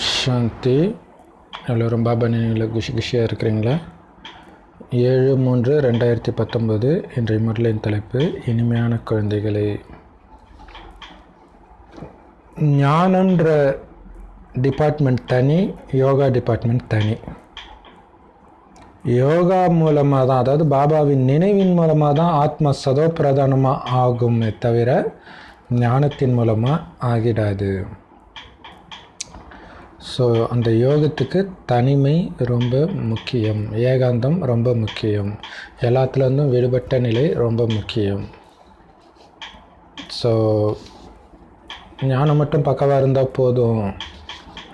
சாந்தி. எல்லோரும் பாபா நினைவில் குஷியாக இருக்கிறீங்களா? 7/3/2019 இன்றைய முரளின் தலைப்பு இனிமையான குழந்தைகளை. ஞானன்ற டிபார்ட்மெண்ட் தனி, யோகா டிபார்ட்மெண்ட் தனி. யோகா மூலமாக தான், அதாவது பாபாவின் நினைவின் மூலமாக தான் ஆத்மா சதோ பிரதானமாக ஆகுமே தவிர ஞானத்தின் மூலமாக ஆகிடாது. ஸோ அந்த யோகத்துக்கு தனிமை ரொம்ப முக்கியம், ஏகாந்தம் ரொம்ப முக்கியம், எல்லாத்துலேருந்தும் விடுபட்ட நிலை ரொம்ப முக்கியம். ஸோ ஞானம் மட்டும் பக்கவாக இருந்தால் போதும்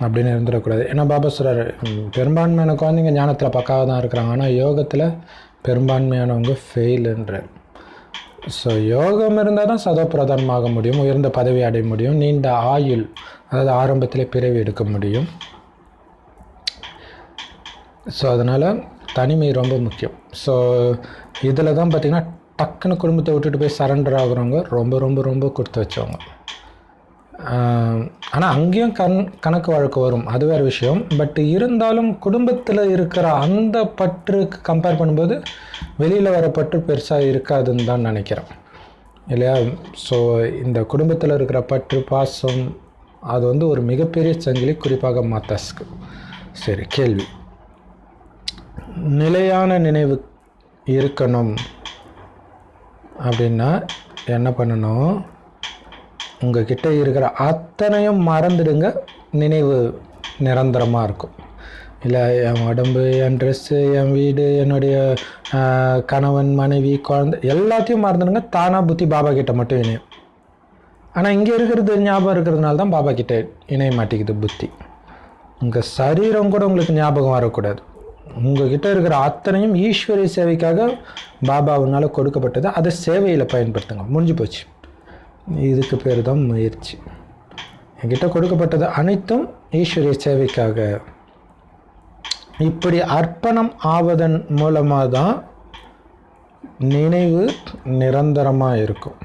அப்படின்னு இருந்துடக்கூடாது. ஏன்னா பாபா சொல்கிறார், பெரும்பான்மையான குழந்தைங்க ஞானத்தில் பக்காவாக தான் இருக்கிறாங்க, ஆனால் யோகத்தில் பெரும்பான்மையானவங்க ஃபெயிலுன்ற. ஸோ யோகம் இருந்தால் தான் சதோ பிரதானமாக முடியும், உயர்ந்த பதவி அடைய முடியும், நீண்ட ஆயுள், அதாவது ஆரம்பத்திலே பிறவி எடுக்க முடியும். ஸோ அதனால் தனிமை ரொம்ப முக்கியம். ஸோ இதில் தான் பார்த்திங்கன்னா டக்குன்னு குடும்பத்தை விட்டுட்டு போய் சரண்டர் ஆகுறவங்க ரொம்ப ரொம்ப ரொம்ப கொடுத்து வச்சவங்க. ஆனால் அங்கேயும் கணக்கு வழக்கு வரும், அது வேறு விஷயம். பட் இருந்தாலும் குடும்பத்தில் இருக்கிற அந்த பற்றுக்கு கம்பேர் பண்ணும்போது வெளியில் வர பற்று பெருசாக இருக்காதுன்னு தான் நினைக்கிறேன், இல்லையா? ஸோ இந்த குடும்பத்தில் இருக்கிற பற்று பாசம் அது ஒரு மிகப்பெரிய சங்கிலி, குறிப்பாக மாத்தாஸ்க்கு. சரி, கேள்வி. நிலையான நினைவு இருக்கணும் அப்படின்னா என்ன பண்ணணும்? உங்ககிட்ட இருக்கிற அத்தனையும் மறந்துடுங்க, நினைவு நிரந்தரமாக இருக்கும். இல்லை என் உடம்பு, என் ட்ரெஸ்ஸு, என் வீடு, என்னுடைய கணவன், மனைவி, குழந்தை எல்லாத்தையும் மறந்துடுங்க, தானாக புத்தி பாபா கிட்ட மட்டும் இணையும். ஆனால் இங்கே இருக்கிறது ஞாபகம் இருக்கிறதுனால தான் பாபா கிட்ட இணைய மாட்டேங்குது புத்தி. உங்கள் சரீரம் கூட உங்களுக்கு ஞாபகம் வரக்கூடாது. உங்ககிட்ட இருக்கிற அத்தனையும் ஈஸ்வரிய சேவைக்காக பாபாவினால் கொடுக்கப்பட்டது, அதை சேவையில் பயன்படுத்துங்க, முடிஞ்சு போச்சு. இதுக்கு பேர் தான் முயற்சி. என்கிட்ட கொடுக்கப்பட்டது அனைத்தும் ஈஸ்வரிய சேவைக்காக. இப்படி அர்ப்பணம் ஆவதன் மூலமாக தான் நினைவு நிரந்தரமாக இருக்கும்.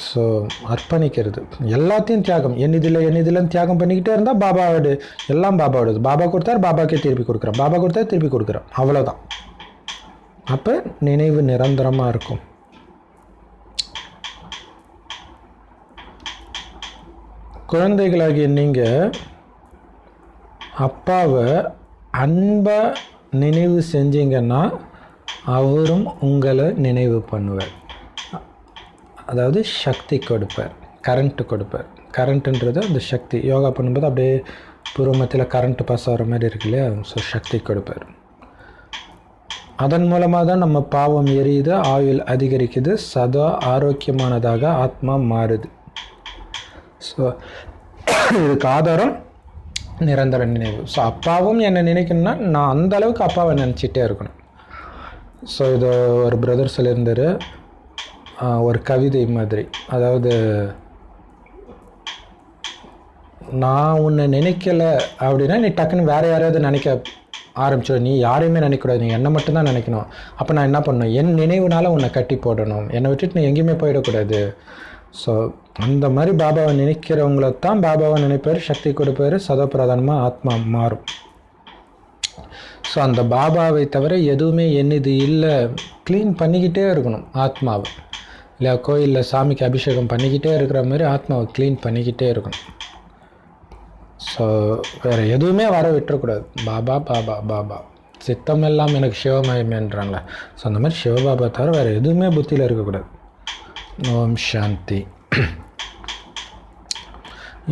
ஸோ அர்ப்பணிக்கிறது, எல்லாத்தையும் தியாகம், என்னிதில் தியாகம் பண்ணிக்கிட்டே இருந்தால் பாபாவோடு எல்லாம் பாபாவோடது. பாபா கொடுத்தார், பாபாக்கே திருப்பி கொடுக்குறேன், பாபா கொடுத்தார், திருப்பி கொடுக்குறேன், அவ்வளோதான். அப்போ நினைவு நிரந்தரமாக இருக்கும். குழந்தைகளாகிய நீங்கள் அப்பாவை அன்பாக நினைவு செஞ்சீங்கன்னா அவரும் உங்களை நினைவு பண்ணுவார். அதாவது சக்தி கொடுப்பார், கரண்ட்டு கொடுப்பார். கரண்ட்டுன்றது அந்த சக்தி. யோகா பண்ணும்போது அப்படியே பூர்வமத்தில் கரண்ட்டு பாஸ் ஆகிற மாதிரி இருக்கு இல்லையா? ஸோ சக்தி கொடுப்பார். அதன் மூலமாக தான் நம்ம பாவம் எரியுது, ஆயுள் அதிகரிக்குது, சதா ஆரோக்கியமானதாக ஆத்மா மாறுது. ஸோ இதுக்கு ஆதாரம் நிரந்தர நினைவு. ஸோ அப்பாவும் என்னை நினைக்கணும்னா நான் அந்த அளவுக்கு அப்பாவை நினச்சிட்டே இருக்கணும். ஸோ இது ஒரு பிரதர் சொல்லியிருந்தார், ஒரு கவிதை மாதிரி. அதாவது, நான் உன்னை நினைக்கலை அப்படின்னா நீ டக்குன்னு வேறு யாரையாவது நினைக்க ஆரம்பிச்சிடும். நீ யாரையுமே நினைக்கக்கூடாது, நீ என்னை மட்டும்தான் நினைக்கணும். அப்போ நான் என்ன பண்ணணும்? என் நினைவுனால உன்னை கட்டி போடணும், என்னை விட்டுட்டு நீ எங்கேயுமே போயிடக்கூடாது. ஸோ அந்த மாதிரி பாபாவை நினைக்கிறவங்கள தான் பாபாவை நினைப்பார், சக்தி கொடுப்பார், சதப்பிரதானமாக ஆத்மா மாறும். ஸோ அந்த பாபாவை தவிர எதுவுமே என்னது இல்லை, க்ளீன் பண்ணிக்கிட்டே இருக்கணும் ஆத்மாவை. இல்லை கோயிலில் சாமிக்கு அபிஷேகம் பண்ணிக்கிட்டே இருக்கிற மாதிரி ஆத்மாவை க்ளீன் பண்ணிக்கிட்டே இருக்கணும். ஸோ வேறு எதுவுமே வர விட்டுறக்கூடாது. பாபா பாபா பாபா, சித்தம் எல்லாம் எனக்கு சிவமயமேன்றாங்களே, ஸோ அந்த மாதிரி சிவபாபா தவிர வேறு எதுவுமே புத்தியில் இருக்கக்கூடாது. ஓம் சாந்தி.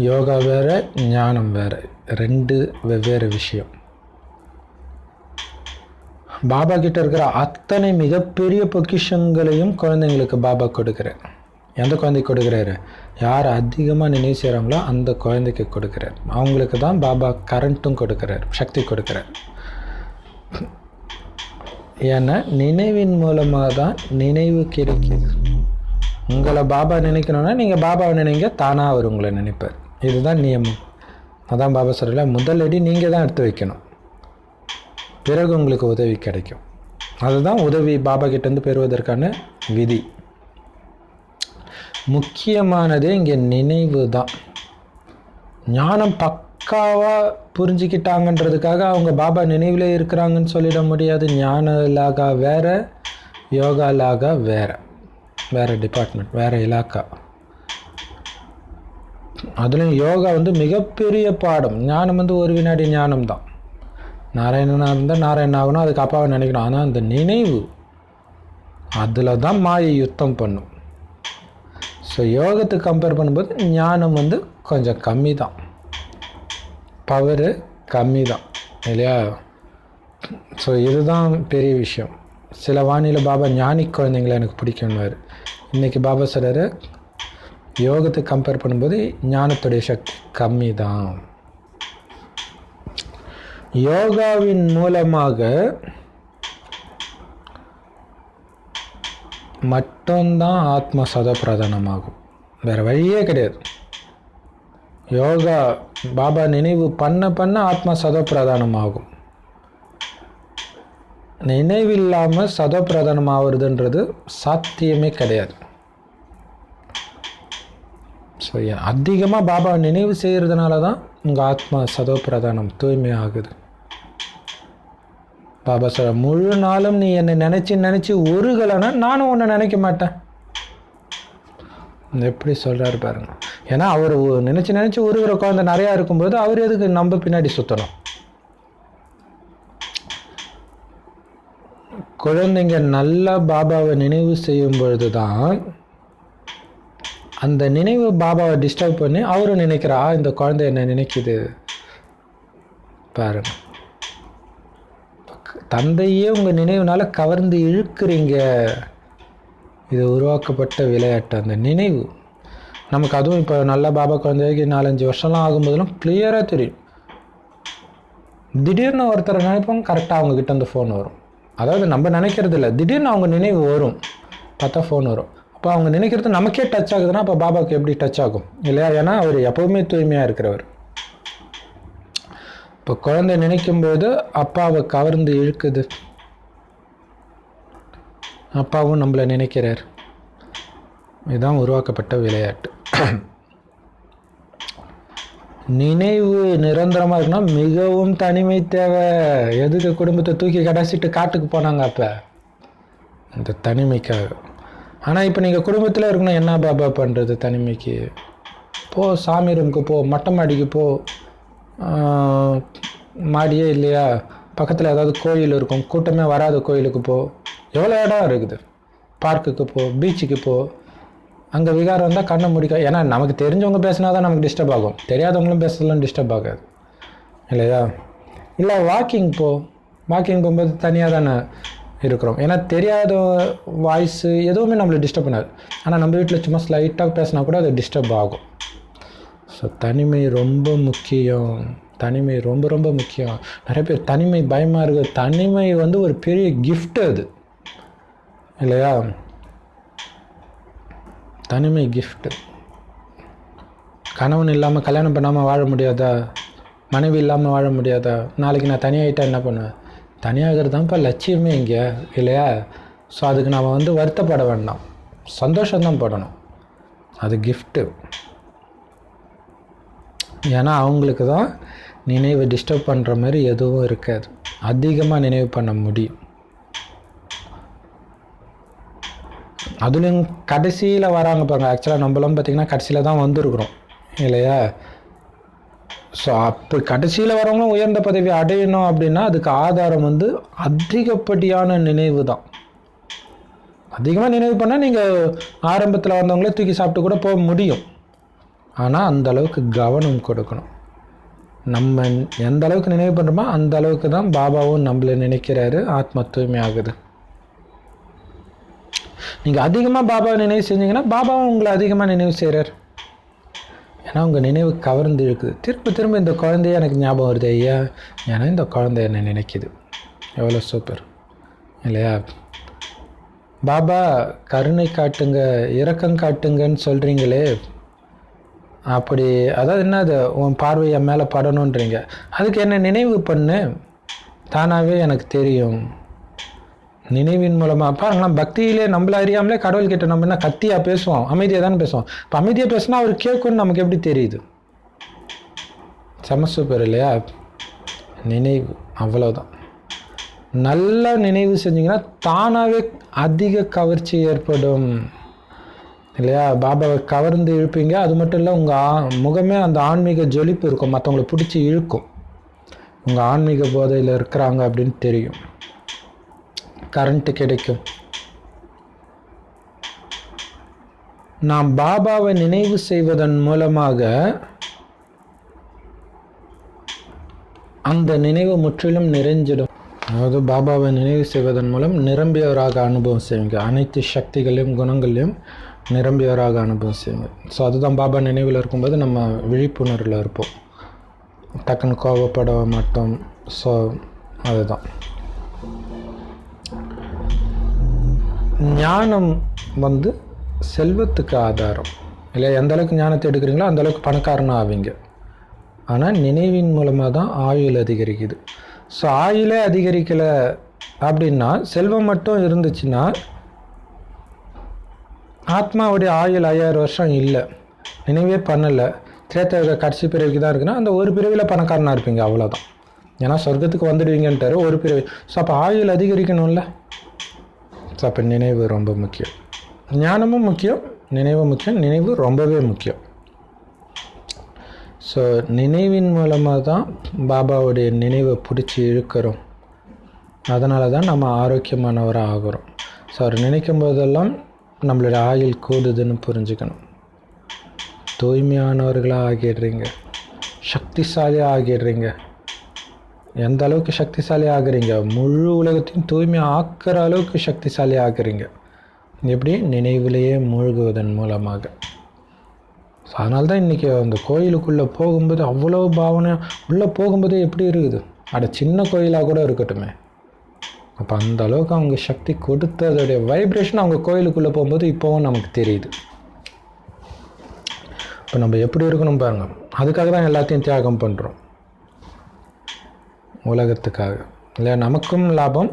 யோகா வேறு, ஞானம் வேறு, ரெண்டு வெவ்வேறு விஷயம். பாபா கிட்ட இருக்கிற அத்தனை மிகப்பெரிய பொக்கிஷங்களையும் குழந்தைங்களுக்கு பாபா கொடுக்குறார். எந்த குழந்தைக்கு கொடுக்குறாரு? யார் அதிகமாக நினைவு செய்கிறாங்களோ அந்த குழந்தைக்கு கொடுக்குறார். அவங்களுக்கு தான் பாபா கரண்ட்டும் கொடுக்குறார், சக்தி கொடுக்குறார். ஏன்னா நினைவின் மூலமாக தான் நினைவு கிடைக்கிது. உங்களை பாபா நினைக்கணும்னா நீங்கள் பாபாவை நினைங்க, தானாக அவர் உங்களை நினைப்பார். இதுதான் நியமம். அதான் பாபா சொல்ல, முதலடி நீங்கள் தான் எடுத்து வைக்கணும், பிறகு உங்களுக்கு உதவி கிடைக்கும். அதுதான் உதவி பாபா கிட்டேருந்து பெறுவதற்கான விதி. முக்கியமானதே இங்கே நினைவு தான். ஞானம் பக்காவாக புரிஞ்சுக்கிட்டாங்கன்றதுக்காக அவங்க பாபா நினைவில் இருக்கிறாங்கன்னு சொல்லிட முடியாது. ஞான லாகா வேறு, யோகா லாகா வேறு டிபார்ட்மெண்ட், வேறு இலாக்கா. அதுலேயும் யோகா மிகப்பெரிய பாடம். ஞானம் ஒரு வினாடி ஞானம் தான். நாராயணனாக இருந்தால் நாராயணன் ஆகணும், அதுக்கு அப்பாவை நினைக்கணும். ஆனால் அந்த நினைவு அதில் தான் மாயை யுத்தம் பண்ணும். ஸோ யோகத்துக்கு கம்பேர் பண்ணும்போது ஞானம் கொஞ்சம் கம்மி தான், பவரு கம்மி தான் இல்லையா? ஸோ இதுதான் பெரிய விஷயம். சில வானியில் பாபா ஞானி குழந்தைங்களை எனக்கு பிடிக்கும்னாரு. இன்றைக்கி பாபா சொல்கிறாரு யோகத்துக்கு கம்பேர் பண்ணும்போது ஞானத்துடைய சக்தி கம்மி தான். யோகாவின் மூலமாக மட்டும்தான் ஆத்ம சதப்பிரதானமாகும், வேறு வழியே கிடையாது. யோகா பாபா நினைவு பண்ண ஆத்ம சதப்பிரதானம் ஆகும். நினைவில்லாமல் சதப்பிரதானம் ஆகுறதுன்றது சாத்தியமே கிடையாது. ஸோ அதிகமாக பாபா நினைவு செய்கிறதுனால தான் உங்கள் ஆத்மா சதப்பிரதானம் தூய்மை ஆகுது. பாபா சொல்ற முழு நாளும் நீ என்னை நினச்சி உருகலைன்னா நானும் ஒன்று நினைக்க மாட்டேன். எப்படி சொல்கிறாரு பாருங்க. ஏன்னா அவர் நினச்சி உருகிற குழந்தை நிறையா இருக்கும்போது அவர் எதுக்கு நம்ம பின்னாடி சுற்றணும்? குழந்தைங்க நல்லா பாபாவை நினைவு செய்யும் பொழுது தான் அந்த நினைவு பாபாவை டிஸ்டர்ப் பண்ணி அவரும் நினைக்கிறா இந்த குழந்தை என்ன நினைக்குது பாருங்க. தந்தையே உங்கள் நினைவுனால கவர்ந்து இழுக்கிறீங்க. இது உருவாக்கப்பட்ட விளையாட்டு. அந்த நினைவு நமக்கு அதுவும் இப்போ நல்ல பாபா குழந்தைக்கு 4-5 வருஷம்லாம் ஆகும்போதெல்லாம் கிளியராக தெரியும். திடீர்னு ஒருத்தரை நினைப்போம், கரெக்டாக அவங்கக்கிட்ட ஃபோன் வரும். அதாவது நம்ம நினைக்கிறது இல்லை, திடீர்னு அவங்க நினைவு வரும், பார்த்தா ஃபோன் வரும். அப்போ அவங்க நினைக்கிறது நமக்கே டச் ஆகுதுன்னா அப்போ பாபாவுக்கு எப்படி டச் ஆகும் இல்லையா? ஏன்னா அவர் எப்போவுமே தூய்மையாக இருக்கிறவர். இப்போ குழந்தை நினைக்கும்போது அப்பாவை கவர்ந்து இழுக்குது, அப்பாவும் நம்மளை நினைக்கிறார். இதுதான் உருவாக்கப்பட்ட விளையாட்டு. நினைவு நிரந்தரமாக இருக்குன்னா மிகவும் தனிமை தேவை. எதுக்கு குடும்பத்தை தூக்கி கடைசிட்டு காட்டுக்கு போனாங்க அப்போ? அந்த தனிமைக்காக. ஆனால் இப்போ நீங்கள் குடும்பத்தில் இருக்கணும், என்ன பாபா பண்ணுறது தனிமைக்கு? போ சாமி ரூமுக்கு போ, மொட்டை மாடிக்கு போ, மாடியே இல்லையா பக்கத்தில் ஏதாவது கோயில் இருக்கும், கூட்டமே வராத கோயிலுக்கு போ, எவ்வளோ இடம் இருக்குது, பார்க்குக்கு போ, பீச்சுக்கு போ. அங்கே விகாரம் இருந்தால் கண்ணை முடிக்க. ஏன்னா நமக்கு தெரிஞ்சவங்க பேசினா தான் நமக்கு டிஸ்டர்ப் ஆகும், தெரியாதவங்களும் பேசலாம் டிஸ்டர்ப் ஆகாது இல்லையா? இல்லை வாக்கிங் போ, வாக்கிங் போகும்போது தனியாக தானே இருக்கிறோம். ஏன்னா தெரியாத வாய்ஸு எதுவுமே நம்மளை டிஸ்டர்ப் பண்ணாது. ஆனால் நம்ம வீட்டில் சும்மா ஸ்லைட்டாக பேசினா கூட அது டிஸ்டர்ப் ஆகும். ஸோ தனிமை ரொம்ப முக்கியம். தனிமை ரொம்ப ரொம்ப முக்கியம். நிறைய பேர் தனிமை பயமாக இருக்குது. தனிமை ஒரு பெரிய கிஃப்ட் அது இல்லையா? தனிமை கிஃப்ட்டு. கணவன் இல்லாமல் கல்யாணம் பண்ணாமல் வாழ முடியாதா? மனைவி இல்லாமல் வாழ முடியாதா? நாளைக்கு நான் தனியாகிட்டா என்ன பண்ணுவேன்? தனியாகிறது தான்ப்பா லட்சியமே இங்கே இல்லையா? ஸோ அதுக்கு நாம் வருத்தப்பட வேண்டாம், சந்தோஷம்தான் படணும். அது கிஃப்ட்டு. ஏன்னா அவங்களுக்கு தான் நினைவை டிஸ்டர்ப் பண்ணுற மாதிரி எதுவும் இருக்காது. அதிகமாக நினைவு பண்ண முடியும். அதுலேயும் கடைசியில் வராங்க பாருங்க. ஆக்சுவலாக நம்மளும் பார்த்திங்கன்னா கடைசியில் தான் வந்திருக்கிறோம் இல்லையா? ஸோ அப்போ கடைசியில் வரவங்களும் உயர்ந்த பதவி அடையணும் அப்படின்னா அதுக்கு ஆதாரம் அதிகப்படியான நினைவு தான். அதிகமாக நினைவு பண்ணால் நீங்கள் ஆரம்பத்தில் வந்தவங்களே தூக்கி சாப்பிட்டு கூட போக முடியும். ஆனால் அந்த அளவுக்கு கவனம் கொடுக்கணும். நம்ம எந்த அளவுக்கு நினைவு பண்ணுறோமோ அந்த அளவுக்கு தான் பாபாவும் நம்மளை நினைக்கிறாரு, ஆத்மா தூய்மை ஆகுது. நீங்கள் அதிகமாக பாபாவை நினைவு செஞ்சீங்கன்னா பாபாவும் உங்களை அதிகமாக நினைவு செய்கிறார். ஏன்னா உங்கள் நினைவு கவர்ந்து இருக்குது. திரும்ப திரும்ப இந்த குழந்தைய எனக்கு ஞாபகம் வருது ஐயா, ஏன்னா இந்த குழந்தை என்னை நினைக்குது. எவ்வளோ சூப்பர் இல்லையா? பாபா கருணை காட்டுங்க, இரக்கம் காட்டுங்கன்னு சொல்கிறீங்களே, அப்படி அதாவது என்ன, அது உன் பார்வை என் மேலே படணுன்றீங்க. அதுக்கு என்ன நினைவு பண்ணு, தானாகவே எனக்கு தெரியும். நினைவின் மூலமாக பாருங்களேன், பக்தியிலே நம்மள அறியாமலே கடவுள்கிட்ட நம்ம என்ன கத்தியாக பேசுவோம், அமைதியாக தானே பேசுவோம். இப்போ அமைதியாக பேசினா அவர் கேட்குன்னு நமக்கு எப்படி தெரியுது? செம சூப்பர் இல்லையா? நினைவு அவ்வளோதான். நல்லா நினைவு செஞ்சிங்கன்னா தானாகவே அதிக கவர்ச்சி ஏற்படும் இல்லையா? பாபாவை கவர்ந்து இழுப்பீங்க. அது மட்டும் இல்லை, உங்கள் முகமே அந்த ஆன்மீக ஜொலிப்பு இருக்கும், மற்றவங்களை பிடிச்சி இழுக்கும். உங்கள் ஆன்மீக போதையில் இருக்கிறாங்க அப்படின்னு தெரியும். கரண்ட்டு கிடைக்கும். நாம் பாபாவை நினைவு செய்வதன் மூலமாக அந்த நினைவு முற்றிலும் நிறைஞ்சிடும். அதாவது பாபாவை நினைவு செய்வதன் மூலம் நிரம்பியவராக அனுபவம் செய்வீங்க. அனைத்து சக்திகளையும் குணங்களையும் நிரம்பியவராக அனுபவம் செய்வீங்க. ஸோ அதுதான் பாபா நினைவில் இருக்கும்போது நம்ம விழிப்புணர்வில் இருப்போம், டக்குன்னு கோபப்பட மாட்டோம். ஸோ அதுதான் ஞானம் செல்வத்துக்கு ஆதாரம் இல்லை. எந்த அளவுக்கு ஞானத்தை எடுக்கிறீங்களோ அந்த அளவுக்கு பணக்காரனாக ஆவீங்க. ஆனால் நினைவின் மூலமாக தான் ஆயுள் அதிகரிக்குது. ஸோ ஆயுளே அதிகரிக்கலை அப்படின்னா, செல்வம் மட்டும் இருந்துச்சுன்னா ஆத்மாவுடைய ஆயுள் 5000 வருஷம் இல்லை, நினைவே பண்ணலை, திரேத்த கடைசி பிறவிக்கு தான் இருக்குன்னா அந்த ஒரு பிறவியில் பணக்காரனாக இருப்பீங்க, அவ்வளோதான். ஏன்னா சொர்க்கத்துக்கு வந்துடுவீங்கன்ட்டாரு ஒரு பிறவி. ஸோ அப்போ ஆயுள் அதிகரிக்கணும்ல. ஸோ அப்போ நினைவு ரொம்ப முக்கியம். ஞானமும் முக்கியம், நினைவும் முக்கியம். நினைவு ரொம்பவே முக்கியம். ஸோ நினைவின் மூலமாக தான் பாபாவுடைய நினைவை பிடிச்சி இழுக்கிறோம். அதனால தான் நம்ம ஆரோக்கியமானவராக ஆகிறோம். ஸோ அவர் நினைக்கும் போதெல்லாம் நம்மளுடைய ஆயுள் கூடுதுன்னு புரிஞ்சுக்கணும். தூய்மையானவர்களாக ஆகிடுறீங்க, சக்திசாலியாக ஆகிடுறீங்க. எந்த அளவுக்கு சக்திசாலி ஆகுறீங்க? முழு உலகத்தையும் தூய்மை ஆக்கிற அளவுக்கு சக்திசாலி ஆகுறீங்க. எப்படி? நினைவிலேயே மூழ்குவதன் மூலமாக. ஸோ அதனால தான் இன்றைக்கி அந்த கோயிலுக்குள்ளே போகும்போது அவ்வளோ பாவனையாக உள்ளே போகும்போதே எப்படி இருக்குது? அட சின்ன கோயிலாக கூட இருக்கட்டுமே. அப்போ அந்த அளவுக்கு அவங்க சக்தி கொடுத்து அதோடைய வைப்ரேஷன் அவங்க கோயிலுக்குள்ளே போகும்போது இப்போவும் நமக்கு தெரியுது. இப்போ நம்ம எப்படி இருக்கணும் பாருங்கள். அதுக்காக தான் எல்லாத்தையும் தியாகம் பண்ணுறோம், உலகத்துக்காக இல்லையா? நமக்கும் லாபம்,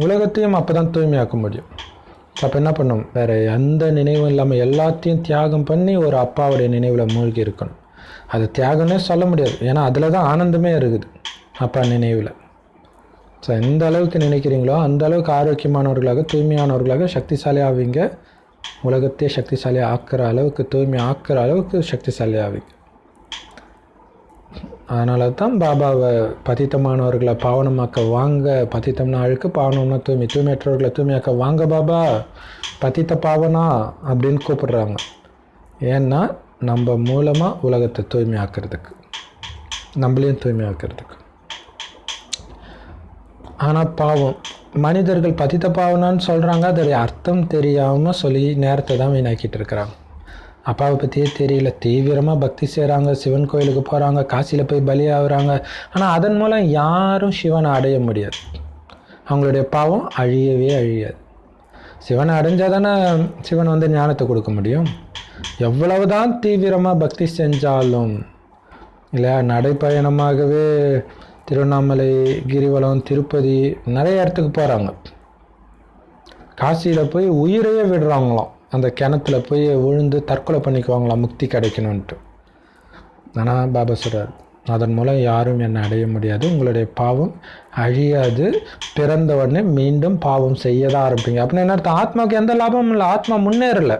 உலகத்தையும் அப்போ தான் தூய்மையாக்க முடியும். அப்போ என்ன பண்ணணும்? வேறு எந்த நினைவும் இல்லாமல் எல்லாத்தையும் தியாகம் பண்ணி ஒரு அப்பாவுடைய நினைவில் மூழ்கி இருக்கணும். அது தியாகம்னே சொல்ல முடியாது, ஏன்னா அதில் தான் ஆனந்தமே இருக்குது, அப்பா நினைவில். ஸோ எந்த அளவுக்கு நினைக்கிறீங்களோ அந்த அளவுக்கு ஆரோக்கியமானவர்களாக, தூய்மையானவர்களாக, சக்திசாலி ஆவீங்க. உலகத்தையே சக்திசாலி ஆக்கிற அளவுக்கு, தூய்மை ஆக்கிற அளவுக்கு சக்திசாலி ஆவீங்க. அதனால தான் பாபாவை பதித்தமானவர்களை பாவனமாக்க வாங்க, பதித்தம்னா அழுக்கு, பாவனம்னா தூய்மை, தூய்மையற்றவர்களை தூய்மையாக்க வாங்க பாபா, பதித்த பாவனா அப்படின்னு கூப்பிடுறாங்க. ஏன்னா நம்ம மூலமாக உலகத்தை தூய்மையாக்கிறதுக்கு, நம்மளையும் தூய்மையாக்கிறதுக்கு. ஆனால் பாவம் மனிதர்கள் பதித்த பாவனான்னு சொல்கிறாங்க, அதோடைய அர்த்தம் தெரியாமல் சொல்லி நேரத்தை தான் வீணாக்கிட்டு இருக்கிறாங்க. அப்பாவை பற்றியே தெரியல, தீவிரமாக பக்தி செய்கிறாங்க, சிவன் கோயிலுக்கு போகிறாங்க, காசியில் போய் பலியாகிறாங்க. ஆனால் அதன் மூலம் யாரும் சிவனை அடைய முடியாது. அவங்களுடைய பாவம் அழியவே அழியாது. சிவனை அடைஞ்சால் தானே சிவன் ஞானத்தை கொடுக்க முடியும். எவ்வளவுதான் தீவிரமாக பக்தி செஞ்சாலும் இல்லையா, நடைப்பயணமாகவே திருவண்ணாமலை, கிரிவலம், திருப்பதி நிறைய இடத்துக்கு போகிறாங்க. காசியில் போய் உயிரையே விடுறாங்களாம், அந்த கிணத்துல போய் விழுந்து தற்கொலை பண்ணிக்குவாங்களாம் முக்தி கிடைக்கணுன்ட்டு. ஆனால் பாபா சொல்கிறார், அதன் மூலம் யாரும் என்னை அடைய முடியாது, உங்களுடைய பாவம் அழியாது, பிறந்த உடனே மீண்டும் பாவம் செய்ய தான் ஆரம்பிப்பீங்க. அப்படின்னு என்ன அர்த்தம்? ஆத்மாவுக்கு எந்த லாபமும் இல்லை, ஆத்மா முன்னேறலை,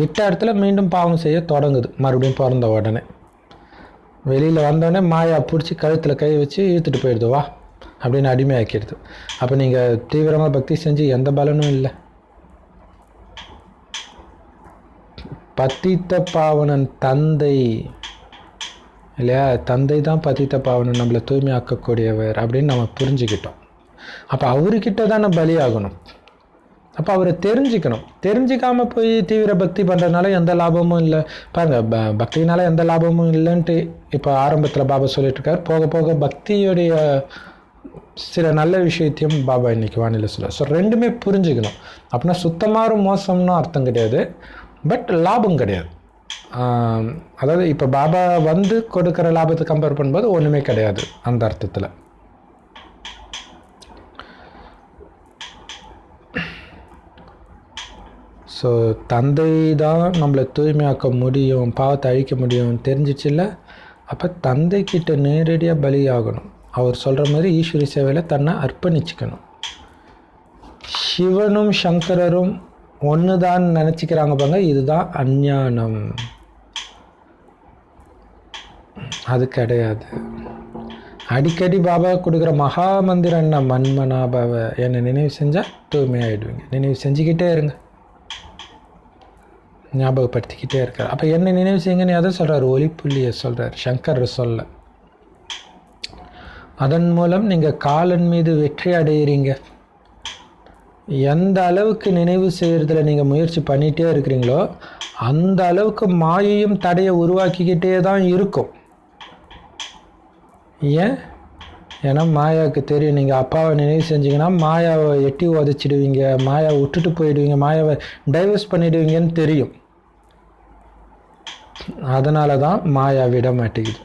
விட்ட இடத்துல மீண்டும் பாவம் செய்ய தொடங்குது. மறுபடியும் பிறந்த உடனே வெளியில் வந்தோடனே மாயா பிடிச்சி கழுத்தில் கை வச்சு இழுத்துட்டு போயிடுது, வா அப்படின்னு அடிமையாக்கிடுது. அப்போ நீங்கள் தீவிரமாக பக்தி செஞ்சு எந்த பலனும் இல்லை. பதித்த பாவனன் தந்தை இல்லையா, தந்தை தான் பதித்த பாவனன், நம்மளை தூய்மையாக்கக்கூடியவர் அப்படின்னு நம்ம புரிஞ்சுக்கிட்டோம். அப்போ அவர்கிட்ட தான் நம்ம பலியாகணும். அப்போ அவரை தெரிஞ்சுக்கணும். தெரிஞ்சிக்காமல் போய் தீவிர பக்தி பண்ணுறதுனால எந்த லாபமும் இல்லை. பாருங்கள், பக்தினால எந்த லாபமும் இல்லைன்ட்டு இப்போ ஆரம்பத்தில் பாபா சொல்லிட்டு இருக்கார். போக போக பக்தியுடைய சில நல்ல விஷயத்தையும் பாபா இன்னைக்கு வானிலை சொல்ல. ஸோ ரெண்டுமே புரிஞ்சுக்கணும். அப்படின்னா சுத்தமாக மோசம்னு அர்த்தம் கிடையாது, பட் லாபம் கிடையாது. அதாவது இப்போ பாபா கொடுக்குற லாபத்தை கம்பேர் பண்ணும்போது ஒன்றுமே கிடையாது அந்த அர்த்தத்தில். ஸோ தந்தை தான் நம்மளை தூய்மையாக்க முடியும், பாவத்தை அழிக்க முடியும் தெரிஞ்சிச்சுல்ல. அப்போ தந்தைக்கிட்ட நேரடியாக பலியாகணும். அவர் சொல்கிற மாதிரி ஈஸ்வரி சேவையில் தன்னை அர்ப்பணிச்சுக்கணும். சிவனும் சங்கரரும் ஒன்று தான் நினச்சிக்கிறாங்க பாங்க, இதுதான் அஞ்ஞானம். அது கிடையாது. அடிக்கடி பாபா கொடுக்குற மகா மந்திரம் என்ன? மன்மனாபாவை என்னை நினைவு செஞ்சால் தூய்மையாகிடுவீங்க. நினைவு செஞ்சுக்கிட்டே இருங்க, ஞாபகப்படுத்திக்கிட்டே இருக்கார். அப்போ என்னை நினைவு செய்யுங்கன்னு எதை சொல்கிறார்? ஒளிப்புள்ளியை சொல்கிறார், சங்கர் சொல்ல. அதன் மூலம் நீங்கள் காலன் மீது வெற்றி அடைகிறீங்க. எந்த அளவுக்கு நினைவு செய்கிறதுல நீங்கள் முயற்சி பண்ணிகிட்டே இருக்கிறீங்களோ அந்த அளவுக்கு மாயையும் தடையை உருவாக்கிக்கிட்டே தான் இருக்கும். ஏன்னா மாயாவுக்கு தெரியும், நீங்கள் அப்பாவை நினைவு செஞ்சீங்கன்னா மாயாவை எட்டி உதச்சிடுவீங்க, மாயாவை விட்டுட்டு போயிடுவீங்க, மாயாவை டைவர்ஸ் பண்ணிடுவீங்கன்னு தெரியும். அதனால தான் மாயா விட மாட்டேங்குது.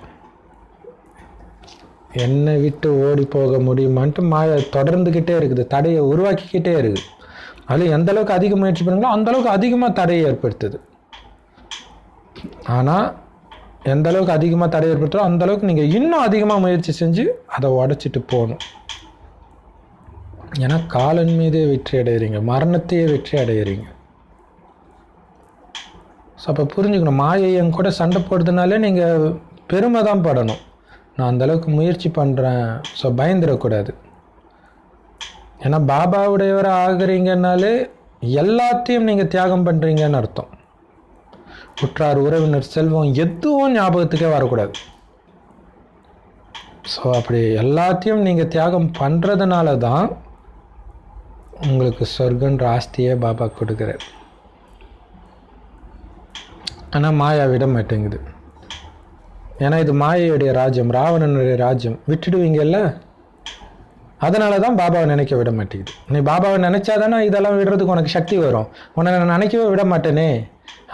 என்னை விட்டு ஓடி போக முடியுமான்ட்டு மாயா தொடர்ந்துக்கிட்டே இருக்குது, தடையை உருவாக்கிக்கிட்டே இருக்குது. அதில் எந்த அளவுக்கு அதிக முயற்சி பண்ணுங்களோ அந்தளவுக்கு அதிகமாக தடையை ஏற்படுத்துது. ஆனால் எந்த அளவுக்கு அதிகமாக தடை ஏற்படுத்தோ அந்தளவுக்கு நீங்கள் இன்னும் அதிகமாக முயற்சி செஞ்சு அதை உடச்சிட்டு போகணும். ஏன்னா காலன் மீதே வெற்றி அடைகிறீங்க, மரணத்தையே வெற்றி அடைகிறீங்க. ஸோ அப்போ புரிஞ்சுக்கணும், மாயையும் கூட சண்டை போடுறதுனாலே நீங்கள் பெருமை தான் படணும். நான் அந்தளவுக்கு முயற்சி பண்ணுறேன், ஸோ பயந்துடக்கூடாது. ஏன்னா பாபாவுடையவரை ஆகுறீங்கன்னாலே எல்லாத்தையும் நீங்கள் தியாகம் பண்ணுறீங்கன்னு அர்த்தம். உற்றார், உறவினர், செல்வம் எதுவும் ஞாபகத்துக்கே வரக்கூடாது. ஸோ அப்படி எல்லாத்தையும் நீங்கள் தியாகம் பண்ணுறதுனால தான் உங்களுக்கு சொர்க்கன்ற ஆஸ்தியே பாபா கொடுக்குறார். ஆனால் மாயா விட மாட்டேங்குது. ஏன்னா இது மாயையுடைய ராஜ்யம், ராவணனுடைய ராஜ்யம். விட்டுடுவீங்கல்ல, அதனால தான் பாபாவை நினைக்க விட மாட்டேங்குது. நீ பாபாவை நினைச்சாதானே இதெல்லாம் விடுறதுக்கு உனக்கு சக்தி வரும். உன்னை நான் நினைக்கவே விட மாட்டேனே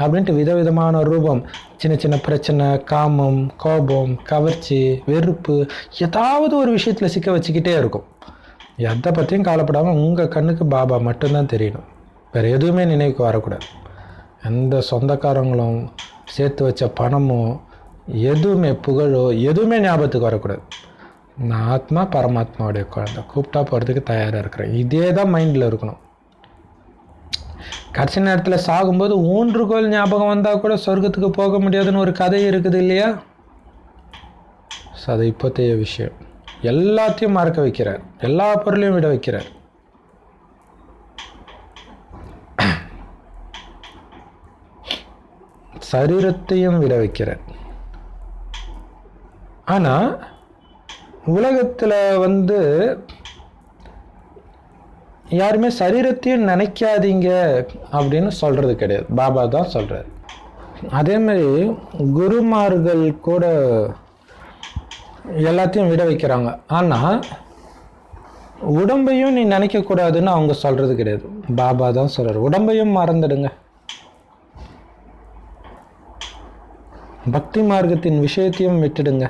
அப்படின்ட்டு விதவிதமான ரூபம், சின்ன சின்ன பிரச்சனை, காமம், கோபம், கவர்ச்சி, வெறுப்பு, ஏதாவது ஒரு விஷயத்தில் சிக்க வச்சுக்கிட்டே இருக்கும். எதை பற்றியும் கவலைப்படாமல் உங்கள் கண்ணுக்கு பாபா மட்டும்தான் தெரியணும், வேறு எதுவுமே நினைவுக்கு வரக்கூடாது. எந்த சொந்தக்காரங்களும் சேர்த்து வச்ச பணமோ எதுவுமே, புகழோ எதுவுமே ஞாபகத்துக்கு வரக்கூடாது. நான் ஆத்மா பரமாத்மாவுடைய குழந்தை, கூப்பிட்டா போகிறதுக்கு தயாராக இருக்கிறேன், இதே தான் மைண்டில் இருக்கணும். கடைசி நேரத்தில் சாகும்போது ஊன்றுகோல் ஞாபகம் வந்தால் கூட சொர்க்கத்துக்கு போக முடியாதுன்னு ஒரு கதை இருக்குது இல்லையா? ஸோ அது இப்போத்தைய விஷயம். எல்லாத்தையும் மறக்க வைக்கிறார், எல்லா பொருளையும் விட வைக்கிறார். சரீரத்தையும் விட வைக்கிறார். ஆனால் உலகத்தில் யாருமே சரீரத்தையும் நினைக்காதீங்க அப்படின்னு சொல்கிறது கிடையாது, பாபா தான் சொல்கிறார். அதேமாதிரி குருமார்கள் கூட எல்லாத்தையும் விட வைக்கிறாங்க. ஆனால் உடம்பையும் நீ நினைக்கக்கூடாதுன்னு அவங்க சொல்கிறது கிடையாது, பாபா தான் சொல்கிறார். உடம்பையும் மறந்துடுங்க, பக்தி மார்க்கத்தின் விஷயத்தையும் விட்டுடுங்க.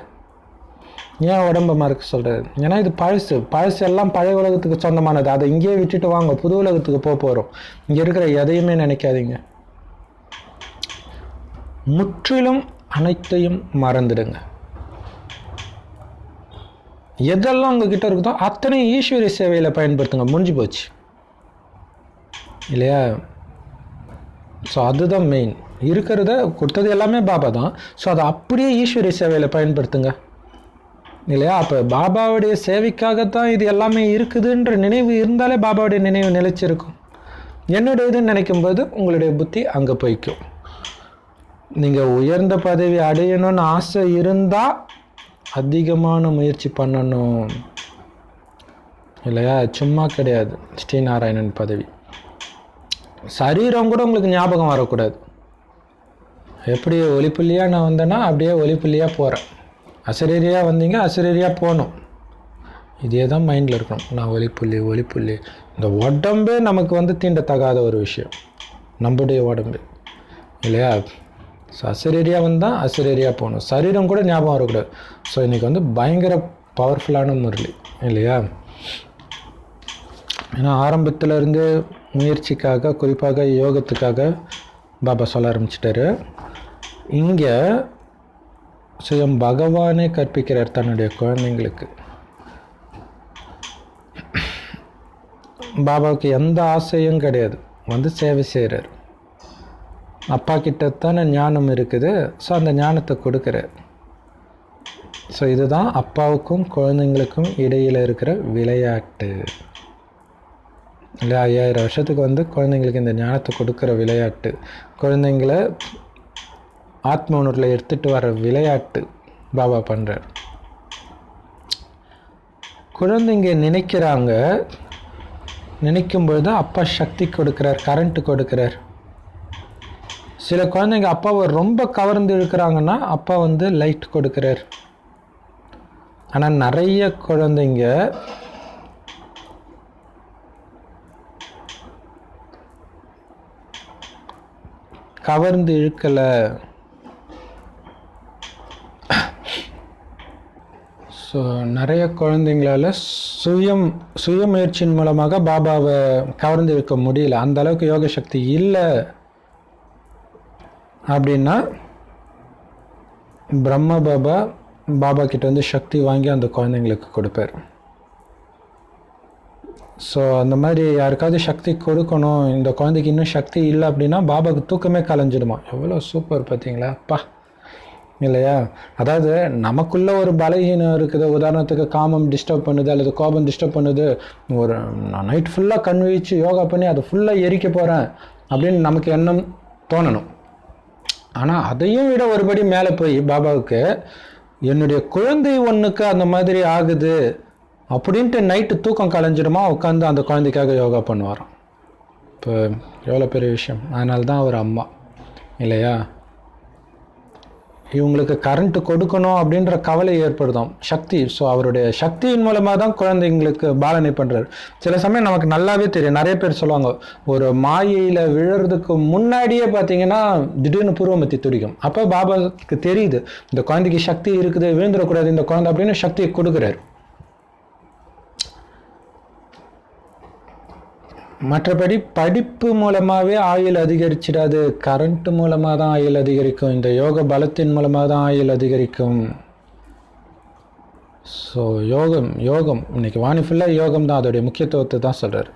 ஏன் உடம்பை மறக்க சொல்கிறாரு? ஏன்னா இது பழசு எல்லாம் பழைய உலகத்துக்கு சொந்தமானது. அதை இங்கேயே விட்டுட்டு வாங்க, புது உலகத்துக்கு போகிறோம். இங்கே இருக்கிற எதையுமே நினைக்காதீங்க, முற்றிலும் அனைத்தையும் மறந்துடுங்க. எதெல்லாம் உங்ககிட்ட இருக்குதோ அத்தனை ஈஸ்வரிய சேவையில் பயன்படுத்துங்க, முடிஞ்சு போச்சு இல்லையா? ஸோ அதுதான் மெயின். இருக்கிறத கொடுத்தது எல்லாமே பாபா தான். ஸோ அதை அப்படியே ஈஸ்வரிய சேவையில் பயன்படுத்துங்க இல்லையா? அப்போ பாபாவுடைய சேவைக்காகத்தான் இது எல்லாமே இருக்குதுன்ற நினைவு இருந்தாலே பாபாவுடைய நினைவு நிலைச்சிருக்கும். என்னுடைய இதுன்னு நினைக்கும்போது உங்களுடைய புத்தி அங்கே போய்க்கும். நீங்கள் உயர்ந்த பதவி அடையணும்னு ஆசை இருந்தால் அதிகமான முயற்சி பண்ணணும் இல்லையா? சும்மா கிடையாது ஸ்ரீநாராயணன் பதவி. சரீரம் கூட உங்களுக்கு ஞாபகம் வரக்கூடாது. எப்படி ஒளிப்புள்ளியாக நான் வந்தேன்னா அப்படியே ஒளிப்புள்ளியாக போகிறேன். அசரீரியாக வந்தீங்க, அசரீரியாக போகணும். இதே தான் மைண்டில் இருக்கணும். நான் ஒளிப்புள்ளி. இந்த உடம்பே நமக்கு தீண்டத்தகாத ஒரு விஷயம், நம்முடைய உடம்பு இல்லையா? ஸோ அசரீரியாக வந்தால் அசரீரியாக போகணும். சரீரம் கூட ஞாபகம் வரக்கூடாது. ஸோ இன்றைக்கி பயங்கர பவர்ஃபுல்லான முரளி இல்லையா? ஏன்னா ஆரம்பத்தில் இருந்து முயற்சிக்காக, குறிப்பாக யோகத்துக்காக பாபா சொல்ல ஆரம்பிச்சிட்டாரு. இங்கே சுயம் பகவானே கற்பிக்கிறார் தன்னுடைய குழந்தைங்களுக்கு. பாபாவுக்கு எந்த ஆசையும் கிடையாது, வந்து சேவை செய்கிறார். அப்பா கிட்டத்தானே ஞானம் இருக்குது, ஸோ அந்த ஞானத்தை கொடுக்குறார். ஸோ இதுதான் அப்பாவுக்கும் குழந்தைங்களுக்கும் இடையில் இருக்கிற விளையாட்டு. இல்லை, 5000 வருஷத்துக்கு வந்து குழந்தைங்களுக்கு இந்த ஞானத்தை கொடுக்குற விளையாட்டு, குழந்தைங்கள ஆத்ம உணர்வில் எடுத்துகிட்டு வர விளையாட்டு பாபா பண்ணுறார். குழந்தைங்க நினைக்கிறாங்க, நினைக்கும்பொழுது அப்பா சக்தி கொடுக்குறார், கரண்ட்டு கொடுக்குறார். சில குழந்தைங்க அப்பாவை ரொம்ப கவர்ந்து இருக்கிறாங்கன்னா அப்பா வந்து லைட் கொடுக்குறார். ஆனால் நிறைய குழந்தைங்க கவர்ந்து இழுக்கலை. ஸோ நிறைய குழந்தைங்களால் சுய முயற்சியின் மூலமாக பாபாவை கவர்ந்து இழுக்க முடியல, அந்த அளவுக்கு யோக சக்தி இல்லை அப்படின்னா பிரம்ம பாபா கிட்ட வந்து சக்தி வாங்கி அந்த குழந்தைங்களுக்கு கொடுப்பார். ஸோ அந்த மாதிரி யாருக்காவது சக்தி கொடுக்கணும், இந்த குழந்தைக்கு இன்னும் சக்தி இல்லை அப்படின்னா பாபாவுக்கு தூக்கமே கலைஞ்சிடுமா. எவ்வளோ சூப்பர் பார்த்தீங்களா அப்பா, இல்லையா? அதாவது நமக்குள்ளே ஒரு பலகீனம் இருக்குது. உதாரணத்துக்கு காமம் டிஸ்டர்ப் பண்ணுது அல்லது கோபம் டிஸ்டர்ப் பண்ணுது. ஒரு நான் நைட் ஃபுல்லாக கண் வீச்சு யோகா பண்ணி அதை ஃபுல்லாக எரிக்க போகிறேன் அப்படின்னு நமக்கு எண்ணம் தோணணும். ஆனால் அதையும் விட ஒருபடி மேலே போய் பாபாவுக்கு என்னுடைய குழந்தை ஒன்றுக்கு அந்த மாதிரி ஆகுது அப்படின்ட்டு நைட்டு தூக்கம் கலைஞ்சிடுமா, உட்காந்து அந்த குழந்தைக்காக யோகா பண்ணுவாராம். இப்போ எவ்வளோ பெரிய விஷயம். அதனால தான் அவர் அம்மா, இல்லையா? இவங்களுக்கு கரண்ட்டு கொடுக்கணும் அப்படின்ற கவலை ஏற்படுதும், சக்தி. ஸோ அவருடைய சக்தியின் மூலமாக தான் குழந்தைங்களுக்கு பாலனை பண்ணுறாரு. சில சமயம் நமக்கு நல்லாவே தெரியும், நிறைய பேர் சொல்லுவாங்க, ஒரு மாயையில் விழுறதுக்கு முன்னாடியே பார்த்தீங்கன்னா திடீர்னு பூர்வமத்தி துடிக்கும். அப்போ பாபாவுக்கு தெரியுது இந்த குழந்தைக்கு சக்தி இருக்குது, விழுந்துடக்கூடாது இந்த குழந்தை அப்படின்னு சக்தியை கொடுக்குறாரு. மற்றபடி படிப்பு மூலமாகவே ஆயுள் அதிகரிச்சிடாது, கரண்ட் மூலமாக தான் ஆயுள் அதிகரிக்கும், இந்த யோக பலத்தின் மூலமாக தான் ஆயுள் அதிகரிக்கும். ஸோ யோகம் இன்னைக்கு வாணி ஃபுல்லாக யோகம் தான், அதோடைய முக்கியத்துவத்தை தான் சொல்கிறார்.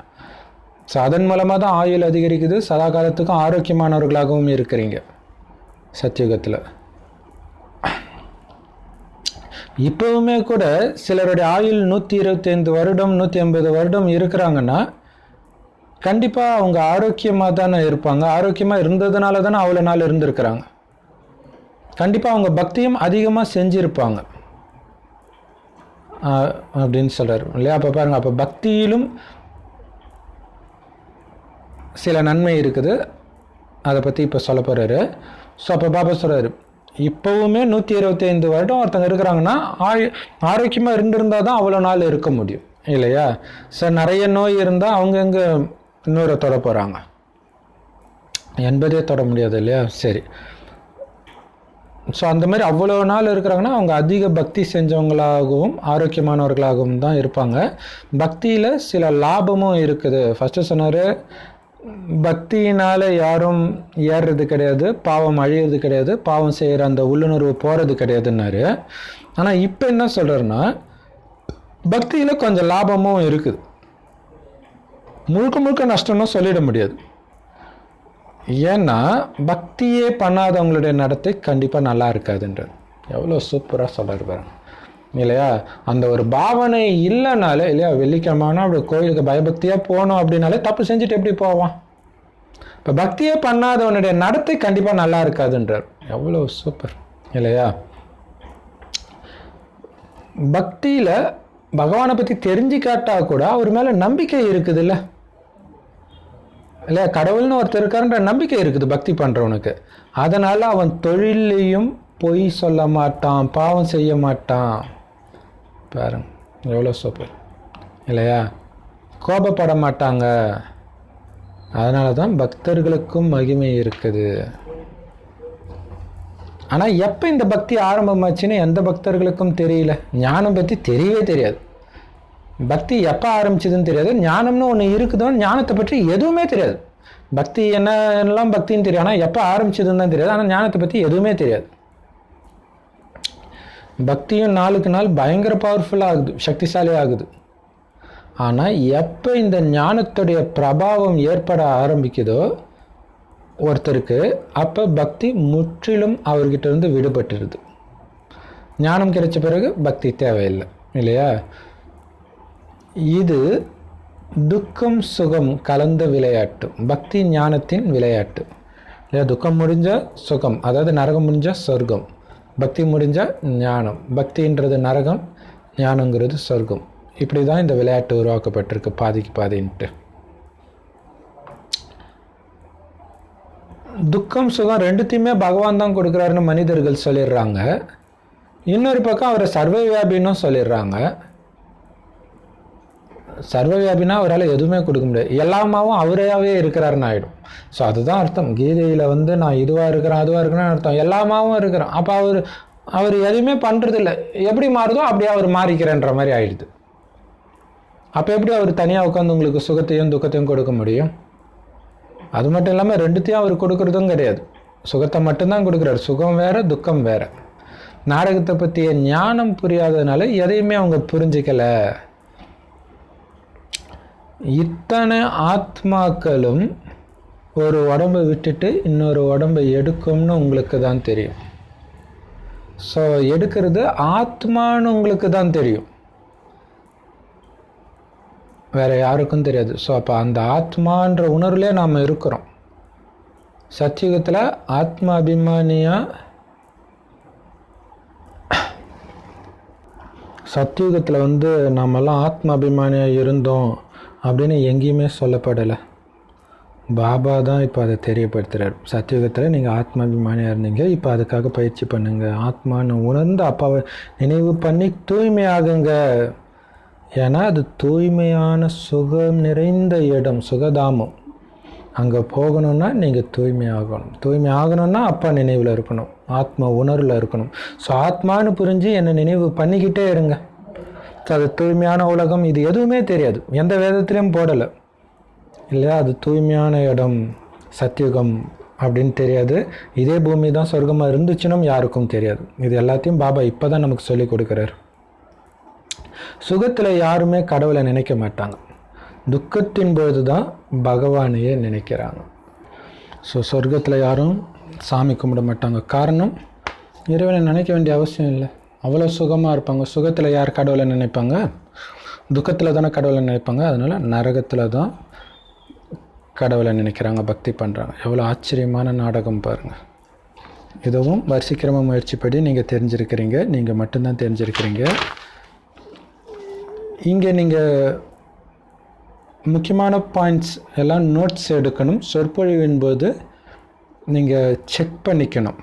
ஸோ அதன் மூலமாக தான் ஆயுள் அதிகரிக்குது, சதா காலத்துக்கும் ஆரோக்கியமானவர்களாகவும் இருக்கிறீங்க சத்தியுகத்தில். இப்போவுமே கூட சிலருடைய ஆயுள் 125 வருடம் 180 வருடம் இருக்கிறாங்கன்னா கண்டிப்பாக அவங்க ஆரோக்கியமாக தானே இருப்பாங்க. ஆரோக்கியமாக இருந்ததுனால தானே அவ்வளோ நாள் இருந்திருக்கிறாங்க. கண்டிப்பாக அவங்க பக்தியும் அதிகமாக செஞ்சுருப்பாங்க அப்படின்னு சொல்கிறார், இல்லையா? அப்போ பாருங்கள், அப்போ பக்தியிலும் சில நன்மை இருக்குது, அதை பற்றி இப்போ சொல்ல போகிறாரு. ஸோ அப்போ பாபா சொல்கிறாரு, இப்போவுமே 125 வருடம் ஒருத்தங்க இருக்கிறாங்கன்னா ஆரோக்கியமாக இருந்திருந்தால் தான் அவ்வளோ நாள் இருக்க முடியும், இல்லையா? ஸோ நிறைய நோய் இருந்தால் அவங்க எங்கே இன்னொரு தொட போகிறாங்க, 80 தொட முடியாது, இல்லையா? சரி. ஸோ அந்த மாதிரி அவ்வளோ நாள் இருக்கிறாங்கன்னா அவங்க அதிக பக்தி செஞ்சவங்களாகவும் ஆரோக்கியமானவர்களாகவும் தான் இருப்பாங்க. பக்தியில் சில லாபமும் இருக்குது. ஃபஸ்ட்டு சொன்னார், பக்தியினால் யாரும் ஏறுறது கிடையாது, பாவம் அழியிறது கிடையாது, பாவம் செய்கிற அந்த உள்ளுணர்வு போகிறது கிடையாதுன்னாரு. ஆனால் இப்போ என்ன சொல்கிறாருன்னா, பக்தியில் கொஞ்சம் லாபமும் இருக்குது, முழுக்க நஷ்டம்னு சொல்லிட முடியாது. ஏன்னா பக்தியே பண்ணாதவங்களுடைய நடத்தை கண்டிப்பாக நல்லா இருக்காதுன்றது எவ்வளோ சூப்பராக சொல்கிறாரு பாருங்க, இல்லையா? அந்த ஒரு பாவனை இல்லைனாலே, இல்லையா, வெள்ளிக்கிழமைனா அப்படி கோயிலுக்கு பயபக்தியாக போகணும் அப்படின்னாலே தப்பு செஞ்சுட்டு எப்படி போவான்? இப்போ பக்தியே பண்ணாதவனுடைய நடத்தை கண்டிப்பாக நல்லா இருக்காதுன்றார். எவ்வளோ சூப்பர், இல்லையா? பக்தியில் பகவானை பற்றி தெரிஞ்சுக்காட்டா கூட அவர் மேலே நம்பிக்கை இருக்குது, இல்லையா? கடவுள்னு ஒருத்தர் இருக்காருன்ற நம்பிக்கை இருக்குது பக்தி பண்ணுறவனுக்கு. அதனால் அவன் தொழிலையும் பொய் சொல்ல மாட்டான், பாவம் செய்ய மாட்டான். பாருங்க எவ்வளோ சூப்பர், இல்லையா? கோபப்பட மாட்டாங்க. அதனால தான் பக்தர்களுக்கும் மகிமை இருக்குது. ஆனால் எப்போ இந்த பக்தி ஆரம்பமாச்சுன்னு எந்த பக்தர்களுக்கும் தெரியல. ஞானம் பற்றி தெரியவே தெரியாது, பக்தி எப்போ ஆரம்பிச்சதுன்னு தெரியாது, ஞானம்னு ஒன்று இருக்குதுன்னு ஞானத்தை பற்றி எதுவுமே தெரியாது. பக்தி என்னெல்லாம் பக்தின்னு தெரியும், ஆனால் எப்போ ஆரம்பிச்சதுன்னு தான் தெரியாது. ஆனால் ஞானத்தை பற்றி எதுவுமே தெரியாது. பக்தியும் நாளுக்கு நாள் பயங்கர பவர்ஃபுல்லாக ஆகுது, சக்திசாலி ஆகுது. ஆனால் எப்போ இந்த ஞானத்துடைய பிரபாவம் ஏற்பட ஆரம்பிக்குதோ ஒருத்தருக்கு, அப்போ பக்தி முற்றிலும் அவர்கிட்ட இருந்து விடுபட்டுருது. ஞானம் கிடைச்ச பிறகு பக்தி தேவையில்லை, இல்லையா? இது துக்கம் சுகம் கலந்த விளையாட்டு, பக்தி ஞானத்தின் விளையாட்டு, இல்லையா? துக்கம் முடிஞ்சால் சுகம், அதாவது நரகம் முடிஞ்சால் சொர்க்கம். பக்தி முடிஞ்சால் ஞானம், பக்தின்றது நரகம், ஞானங்கிறது சொர்க்கம். இப்படி தான் இந்த விளையாட்டு உருவாக்கப்பட்டிருக்கு, பாதிக்கு பாதின்ட்டு. துக்கம் சுகம் ரெண்டுத்தையுமே பகவான் தான் கொடுக்குறாருன்னு மனிதர்கள் சொல்லிடுறாங்க. இன்னொரு பக்கம் அவரை சர்வவியாபின்னு சொல்லிடுறாங்க. சர்வவியாபினா அவரால் எதுவுமே கொடுக்க முடியாது, எல்லாமாவும் அவரையாவே இருக்கிறாருன்னு ஆகிடும். ஸோ அதுதான் அர்த்தம். கீதையில் நான் இதுவாக இருக்கிறேன் அதுவாக இருக்கிறேன்னு அர்த்தம். எல்லாமாவும் இருக்கிறேன். அப்போ அவர் எதுவுமே பண்ணுறதில்ல, எப்படி மாறுதோ அப்படியே அவர் மாறிக்கிறேன்ற மாதிரி ஆயிடுது. அப்போ எப்படி அவர் தனியாக உட்காந்து உங்களுக்கு சுகத்தையும் துக்கத்தையும் கொடுக்க முடியும்? அது மட்டும் இல்லாமல் ரெண்டுத்தையும் அவர் கொடுக்கறதும் கிடையாது, சுகத்தை மட்டும்தான் கொடுக்குறாரு. சுகம் வேற, துக்கம் வேற. நாடகத்தை பற்றிய ஞானம் புரியாததுனால எதையுமே அவங்க புரிஞ்சிக்கலை. இத்தனை ஆத்மாக்களும் ஒரு உடம்பை விட்டுட்டு இன்னொரு உடம்பை எடுக்கும்னு உங்களுக்கு தான் தெரியும். ஸோ எடுக்கிறது ஆத்மான்னு உங்களுக்கு தான் தெரியும், வேற யாருக்கும் தெரியாது. ஸோ அப்போ அந்த ஆத்மான்ற உணர்வுலேயே நாம் இருக்கிறோம். சத்தியுகத்தில் ஆத்மா அபிமானியாக, சத்தியுகத்தில் நாமெல்லாம் ஆத்மா அபிமானியாக இருந்தோம் அப்படின்னு எங்கேயுமே சொல்லப்படலை. பாபா தான் இப்போ அதை தெரியப்படுத்துகிறார். சத்தியுகத்தில் நீங்கள் ஆத்மாபிமானியாக இருந்தீங்க, இப்போ அதுக்காக பயிற்சி பண்ணுங்கள். ஆத்மான்னு உணர்ந்து அப்பாவை நினைவு பண்ணி தூய்மையாகுங்க. ஏன்னா அது தூய்மையான சுகம் நிறைந்த இடம், சுகதாமம். அங்கே போகணுன்னா நீங்கள் தூய்மையாகணும். தூய்மை ஆகணும்னா அப்பா நினைவில் இருக்கணும், ஆத்மா உணர்வில் இருக்கணும். ஸோ ஆத்மானு புரிஞ்சு என்னை நினைவு பண்ணிக்கிட்டே இருங்க. அது தூய்மையான உலகம், இது எதுவுமே தெரியாது, எந்த வேதத்திலையும் போடலை, இல்லையா? அது தூய்மையான இடம் சத்தியுகம் அப்படின்னு தெரியாது. இதே பூமி தான் சொர்க்கமாக இருந்துச்சுன்னு யாருக்கும் தெரியாது. இது எல்லாத்தையும் பாபா இப்போ தான் நமக்கு சொல்லி கொடுக்குறாரு. சுகத்தில் யாருமே கடவுளை நினைக்க மாட்டாங்க, துக்கத்தின் பொழுது தான் பகவானையே நினைக்கிறாங்க. ஸோ சொர்க்கத்தில் யாரும் சாமி கும்பிட மாட்டாங்க. காரணம், இறைவனை நினைக்க வேண்டிய அவசியம் இல்லை, அவ்வளோ சுகமாக இருப்பாங்க. சுகத்தில் யார் கடவுளை நினைப்பாங்க? துக்கத்தில் தானே கடவுளை நினைப்பாங்க. அதனால் நரகத்தில் தான் கடவுளை நினைக்கிறாங்க, பக்தி பண்ணுறாங்க. எவ்வளோ ஆச்சரியமான நாடகம் பாருங்கள். இதுவும் வரிசைக்கிரம முயற்சிப்படி நீங்கள் தெரிஞ்சிருக்கிறீங்க, நீங்கள் மட்டும்தான் தெரிஞ்சிருக்கிறீங்க. இங்கே நீங்கள் முக்கியமான பாயிண்ட்ஸ் எல்லாம் நோட்ஸ் எடுக்கணும். சொற்பொழிவின் போது நீங்கள் செக் பண்ணிக்கணும்.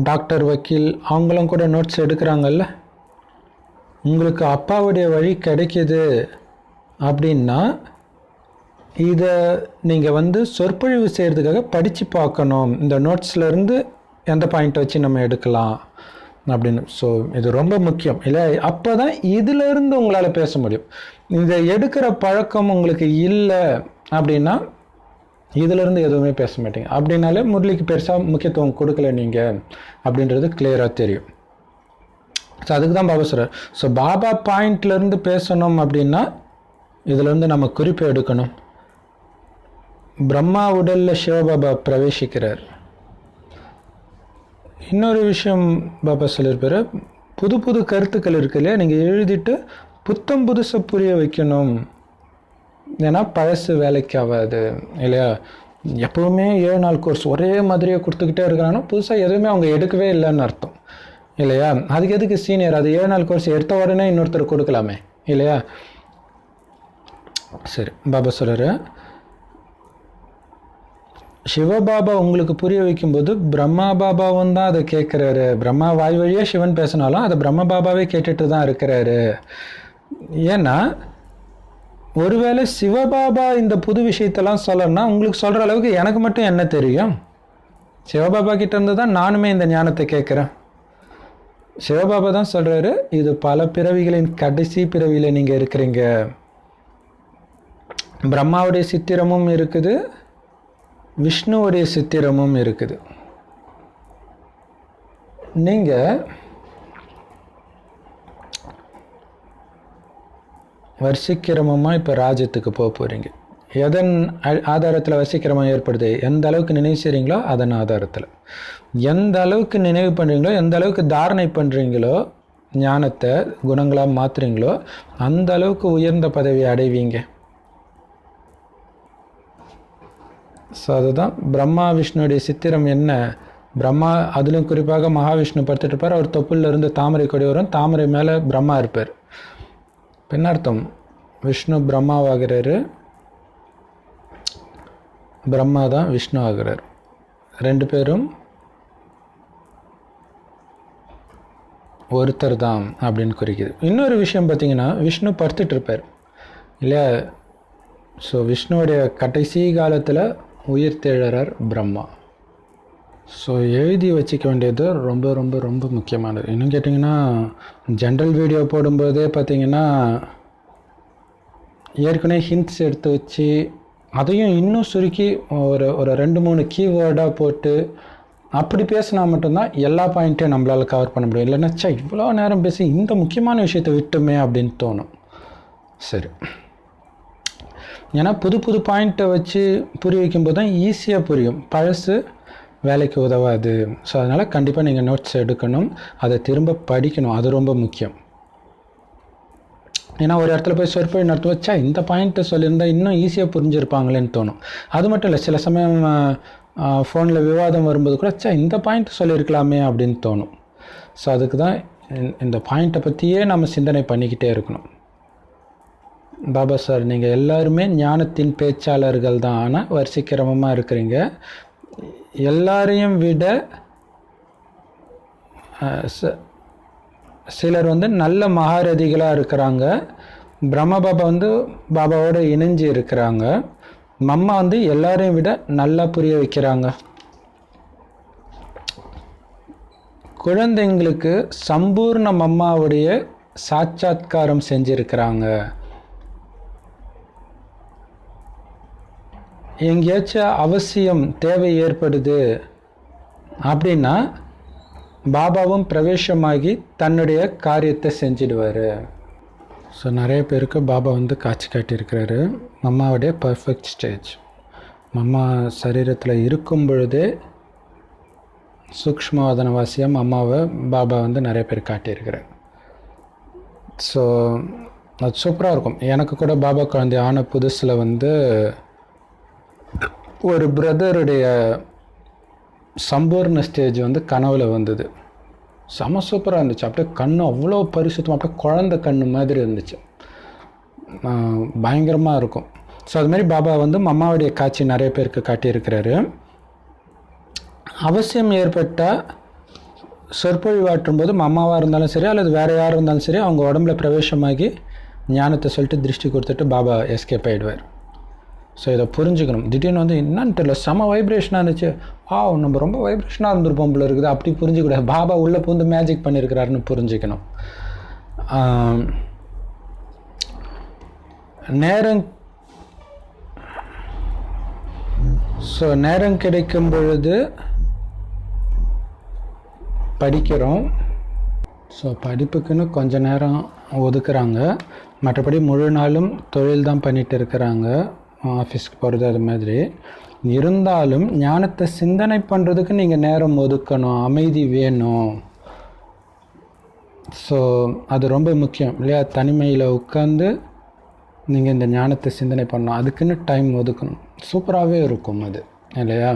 டாக்டர், வக்கீல் அவங்களும் கூட நோட்ஸ் எடுக்கிறாங்கல்ல. உங்களுக்கு அப்பாவுடைய வழி கிடைக்கிது அப்படின்னா இதை நீங்கள் சொற்பொழிவு செய்கிறதுக்காக படித்து பார்க்கணும். இந்த நோட்ஸ்லேருந்து எந்த பாயிண்ட்டை வச்சு நம்ம எடுக்கலாம் அப்படின்னு. ஸோ இது ரொம்ப முக்கியம் இல்லை? அப்போ தான் இதிலேருந்து உங்களால் பேச முடியும். இதை எடுக்கிற பழக்கம் உங்களுக்கு இல்லை அப்படின்னா இதிலேருந்து எதுவுமே பேச மாட்டீங்க. அப்படின்னாலே முரளிக்கு பெருசாக முக்கியத்துவம் கொடுக்கல நீங்கள் அப்படின்றது கிளியராக தெரியும். ஸோ அதுக்கு தான் பாபா சொல்கிறார். ஸோ பாபா பாயிண்ட்லேருந்து பேசணும் அப்படின்னா இதிலேருந்து நம்ம குறிப்பை எடுக்கணும். பிரம்மா உடலில் சிவபாபா பிரவேசிக்கிறார். இன்னொரு விஷயம் பாபா சொல்லியிருப்பார், புது புது கருத்துக்கள் இருக்கு இல்லையா, நீங்கள் எழுதிட்டு புத்தம் புதுசாக புரிய வைக்கணும். ஏன்னா பழசு வேலைக்கு ஆகாது இல்லையா? எப்போவுமே 7 நாள் கோர்ஸ் ஒரே மாதிரியே கொடுத்துக்கிட்டே இருக்கிறாங்கன்னா புதுசாக எதுவுமே அவங்க எடுக்கவே இல்லைன்னு அர்த்தம் இல்லையா? அதுக்கு எதுக்கு சீனியர்? அது 7 நாள் கோர்ஸ் எடுத்த உடனே இன்னொருத்தர் கொடுக்கலாமே இல்லையா? சரி, பாபா சொல்கிறாரு, சிவபாபா உங்களுக்கு புரிய வைக்கும்போது பிரம்மா பாபாவும் தான் அதை கேட்குறாரு. பிரம்மா வாய் வழியாக சிவன் பேசினாலும் அதை பிரம்ம பாபாவே கேட்டுட்டு தான் இருக்கிறாரு. ஏன்னா ஒருவேளை சிவபாபா இந்த புது விஷயத்தெல்லாம் சொல்லணும்னா உங்களுக்கு சொல்கிற அளவுக்கு எனக்கு மட்டும் என்ன தெரியும்? சிவபாபா கிட்ட இருந்து தான் நானுமே இந்த ஞானத்தை கேட்குறேன். சிவபாபா தான் சொல்கிறாரு, இது பல பிறவிகளின் கடைசி பிறவியில் நீங்கள் இருக்கிறீங்க. பிரம்மாவுடைய சித்திரமும் இருக்குது, விஷ்ணுவுடைய சித்திரமும் இருக்குது. நீங்கள் வர்ஷிக்கிரமமாக இப்போ ராஜ்யத்துக்கு போக போகிறீங்க. எதன் ஆதாரத்தில் வர்ஷிக்கிரமம் ஏற்படுது? எந்த அளவுக்கு நினைவு செய்கிறீங்களோ அதன் ஆதாரத்தில். எந்த அளவுக்கு நினைவு பண்ணுறீங்களோ, எந்த அளவுக்கு தாரணை பண்ணுறீங்களோ, ஞானத்தை குணங்களாக மாற்றுறீங்களோ, அந்த அளவுக்கு உயர்ந்த பதவியை அடைவீங்க. ஸோ அதுதான் பிரம்மா விஷ்ணுடைய சித்திரம். என்ன பிரம்மா, அதிலும் குறிப்பாக மகாவிஷ்ணு படுத்துட்டு இருப்பார். அவர் தொப்புளில் இருந்து தாமரை கொடி வரும், தாமரை மேலே பிரம்மா இருப்பார். பின்னர்த்தம் விஷ்ணு பிரம்மாவாகிறாரு, பிரம்மா தான் விஷ்ணு ஆகிறார். ரெண்டு பேரும் ஒருத்தர் தான் அப்படின்னு குறிக்குது. இன்னொரு விஷயம் பார்த்தீங்கன்னா, விஷ்ணு படுத்துட்டு இருப்பார் இல்லையா? ஸோ விஷ்ணுவுடைய கடைசி காலத்தில் உயிர் தேழறார் பிரம்மா. ஸோ எழுதி வச்சுக்க வேண்டியது ரொம்ப ரொம்ப ரொம்ப முக்கியமானது. இன்னும் கேட்டிங்கன்னா, ஜென்ரல் வீடியோ போடும்போதே பார்த்திங்கன்னா ஏற்கனவே ஹிண்ட்ஸ் எடுத்து வச்சு அதையும் இன்னும் சுருக்கி ஒரு 2-3 கீவேர்டாக போட்டு அப்படி பேசினா மட்டும்தான் எல்லா பாயிண்ட்டையும் நம்மளால் கவர் பண்ண முடியும். இல்லைன்னா இவ்வளோ நேரம் பேசி இந்த முக்கியமான விஷயத்தை விட்டுமே அப்படின்னு தோணும். சரி, ஏன்னா புது புது பாயிண்ட்டை வச்சு புரிய வைக்கும்போது தான் ஈஸியாக புரியும். பழசு வேலைக்கு உதவாது. ஸோ அதனால் கண்டிப்பாக நீங்கள் நோட்ஸ் எடுக்கணும், அதை திரும்ப படிக்கணும். அது ரொம்ப முக்கியம். ஏன்னா ஒரு இடத்துல போய் சொற்பொழி நடத்த வச்சா இந்த பாயிண்ட்டை சொல்லியிருந்தால் இன்னும் ஈஸியாக புரிஞ்சிருப்பாங்களேன்னு தோணும். அது மட்டும் இல்லை, சில சமயம் ஃபோனில் விவாதம் வரும்போது கூட இந்த பாயிண்ட் சொல்லியிருக்கலாமே அப்படின்னு தோணும். ஸோ அதுக்கு தான் இந்த பாயிண்ட்டை பற்றியே நம்ம சிந்தனை பண்ணிக்கிட்டே இருக்கணும். பாபா சார், நீங்கள் எல்லாருமே ஞானத்தின் பேச்சாளர்கள் தான், ஆனால் வரிசைக்கிரமமாக இருக்கிறீங்க. எல்லாரையும் விட சிலர் நல்ல மகாரதிகளாக இருக்கிறாங்க. பிரம்ம பாபா பாபாவோட இணைஞ்சு இருக்கிறாங்க. மம்மா எல்லாரையும் விட நல்லா புரிய வைக்கிறாங்க. குழந்தைங்களுக்கு சம்பூர்ண மம்மாவுடைய சாட்சாத்காரம் செஞ்சிருக்கிறாங்க. எங்கேயாச்சும் அவசியம் தேவை ஏற்படுது அப்படின்னா பாபாவும் பிரவேசமாகி தன்னுடைய காரியத்தை செஞ்சிடுவார். ஸோ நிறைய பேருக்கு பாபா காட்சி காட்டியிருக்கிறாரு. மம்மாவுடைய பர்ஃபெக்ட் ஸ்டேஜ். மம்மா சரீரத்தில் இருக்கும் பொழுதே சூக்ஷ்மவாதனவாசியம் அம்மாவை பாபா நிறைய பேர் காட்டியிருக்கிறார். ஸோ அது சூப்பராக இருக்கும். எனக்கு கூட பாபா குழந்தை ஆன புதுசில் ஒரு பிரதருடைய சம்பூர்ண ஸ்டேஜ் கனவுல வந்தது. செம சூப்பராக இருந்துச்சு. அப்படியே கண்ணு அவ்வளோ பரிசுத்தமாக, அப்படியே குழந்தை கண்ணு மாதிரி இருந்துச்சு. பயங்கரமாக இருக்கும். ஸோ அதுமாதிரி பாபா மம்மாவுடைய காட்சி நிறைய பேருக்கு காட்டியிருக்கிறாரு. அவசியம் ஏற்பட்டால் சொற்பொழிவாற்றும் போது மம்மாவாக இருந்தாலும் சரி அல்லது வேறு யார் இருந்தாலும் சரி, அவங்க உடம்புல பிரவேசமாகி ஞானத்தை சொல்லிட்டு திருஷ்டி கொடுத்துட்டு பாபா எஸ்கேப் ஆகிடுவார். ஸோ இதை புரிஞ்சுக்கணும். திடீர்னு என்னன்னு தெரியல, செம வைப்ரேஷனாக இருந்துச்சு. நம்ம ரொம்ப வைப்ரேஷனாக இருந்திருப்போம் போல இருக்குது, அப்படி புரிஞ்சுக்கூடாது. பாபா உள்ளே பூந்து மேஜிக் பண்ணியிருக்கிறாருன்னு புரிஞ்சுக்கணும். நேரம் கிடைக்கும் பொழுது படிக்கிறோம். ஸோ படிப்புக்குன்னு கொஞ்சம் நேரம் ஒதுக்குறாங்க. மற்றபடி முழு நாளும் தொழில் தான் பண்ணிகிட்டு இருக்கிறாங்க, ஆஃபீஸ்க்கு போகிறது அது மாதிரி. இருந்தாலும் ஞானத்தை சிந்தனை பண்ணுறதுக்கு நீங்கள் நேரம் ஒதுக்கணும், அமைதி வேணும். ஸோ அது ரொம்ப முக்கியம் இல்லையா? தனிமையில் உட்காந்து நீங்கள் இந்த ஞானத்தை சிந்தனை பண்ணணும், அதுக்குன்னு டைம் ஒதுக்கணும். சூப்பராகவே இருக்கும் அது இல்லையா?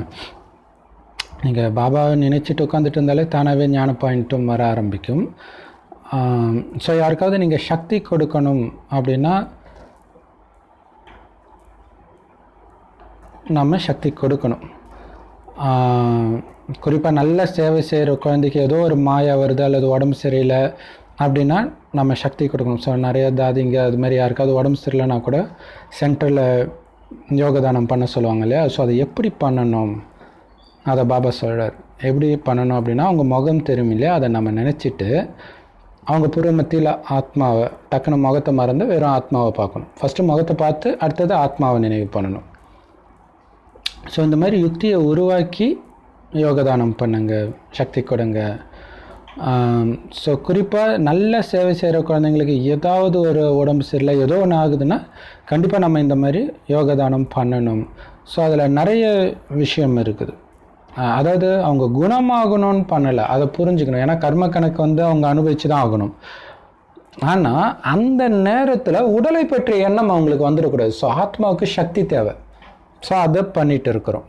நீங்கள் பாபாவை நினச்சிட்டு உட்காந்துட்டு இருந்தாலே தானாகவே ஞான பாயிண்ட்டும் வர ஆரம்பிக்கும். ஸோ யாருக்காவது நீங்கள் சக்தி கொடுக்கணும் அப்படின்னா நம்ம சக்தி கொடுக்கணும். குறிப்பாக நல்ல சேவை செய்கிற குழந்தைக்கு ஏதோ ஒரு மாயா வருது அல்லது உடம்பு சரியில்லை அப்படின்னா நம்ம சக்தி கொடுக்கணும். ஸோ நிறைய தாதிங்க அது மாதிரி யாருக்காவது உடம்பு சரியில்லைனா கூட சென்டரில் யோகதானம் பண்ண சொல்லுவாங்க இல்லையா? ஸோ அதை எப்படி பண்ணணும் அதை பாபா சொல்கிறார். எப்படி பண்ணணும் அப்படின்னா, அவங்க முகம் தெரியும் இல்லையா, அதை நம்ம நினச்சிட்டு அவங்க பூர்வ மத்தியில் ஆத்மாவை டக்குன்னு முகத்தை மறந்து வெறும் ஆத்மாவை பார்க்கணும். ஃபஸ்ட்டு முகத்தை பார்த்து அடுத்தது ஆத்மாவை நினைவு பண்ணணும். ஸோ இந்த மாதிரி யுக்தியை உருவாக்கி யோகதானம் பண்ணுங்க, சக்தி கொடுங்க. ஸோ குறிப்பாக நல்ல சேவை செய்கிற குழந்தைங்களுக்கு ஏதாவது ஒரு உடம்பு சரியில்லை, ஏதோ ஒன்று ஆகுதுன்னா கண்டிப்பாக நம்ம இந்த மாதிரி யோகதானம் பண்ணணும். ஸோ அதில் நிறைய விஷயம் இருக்குது. அதாவது அவங்க குணமாகணும்னு பண்ணலை, அதை புரிஞ்சுக்கணும். ஏன்னா கர்ம கணக்கு வந்து அவங்க அனுபவிச்சு தான் ஆகணும். ஆனால் அந்த நேரத்தில் உடலை பற்றிய எண்ணம் அவங்களுக்கு வந்துடக்கூடாது. ஸோ ஆத்மாவுக்கு சக்தி தேவை. ஸோ அதை பண்ணிகிட்டு இருக்கிறோம்.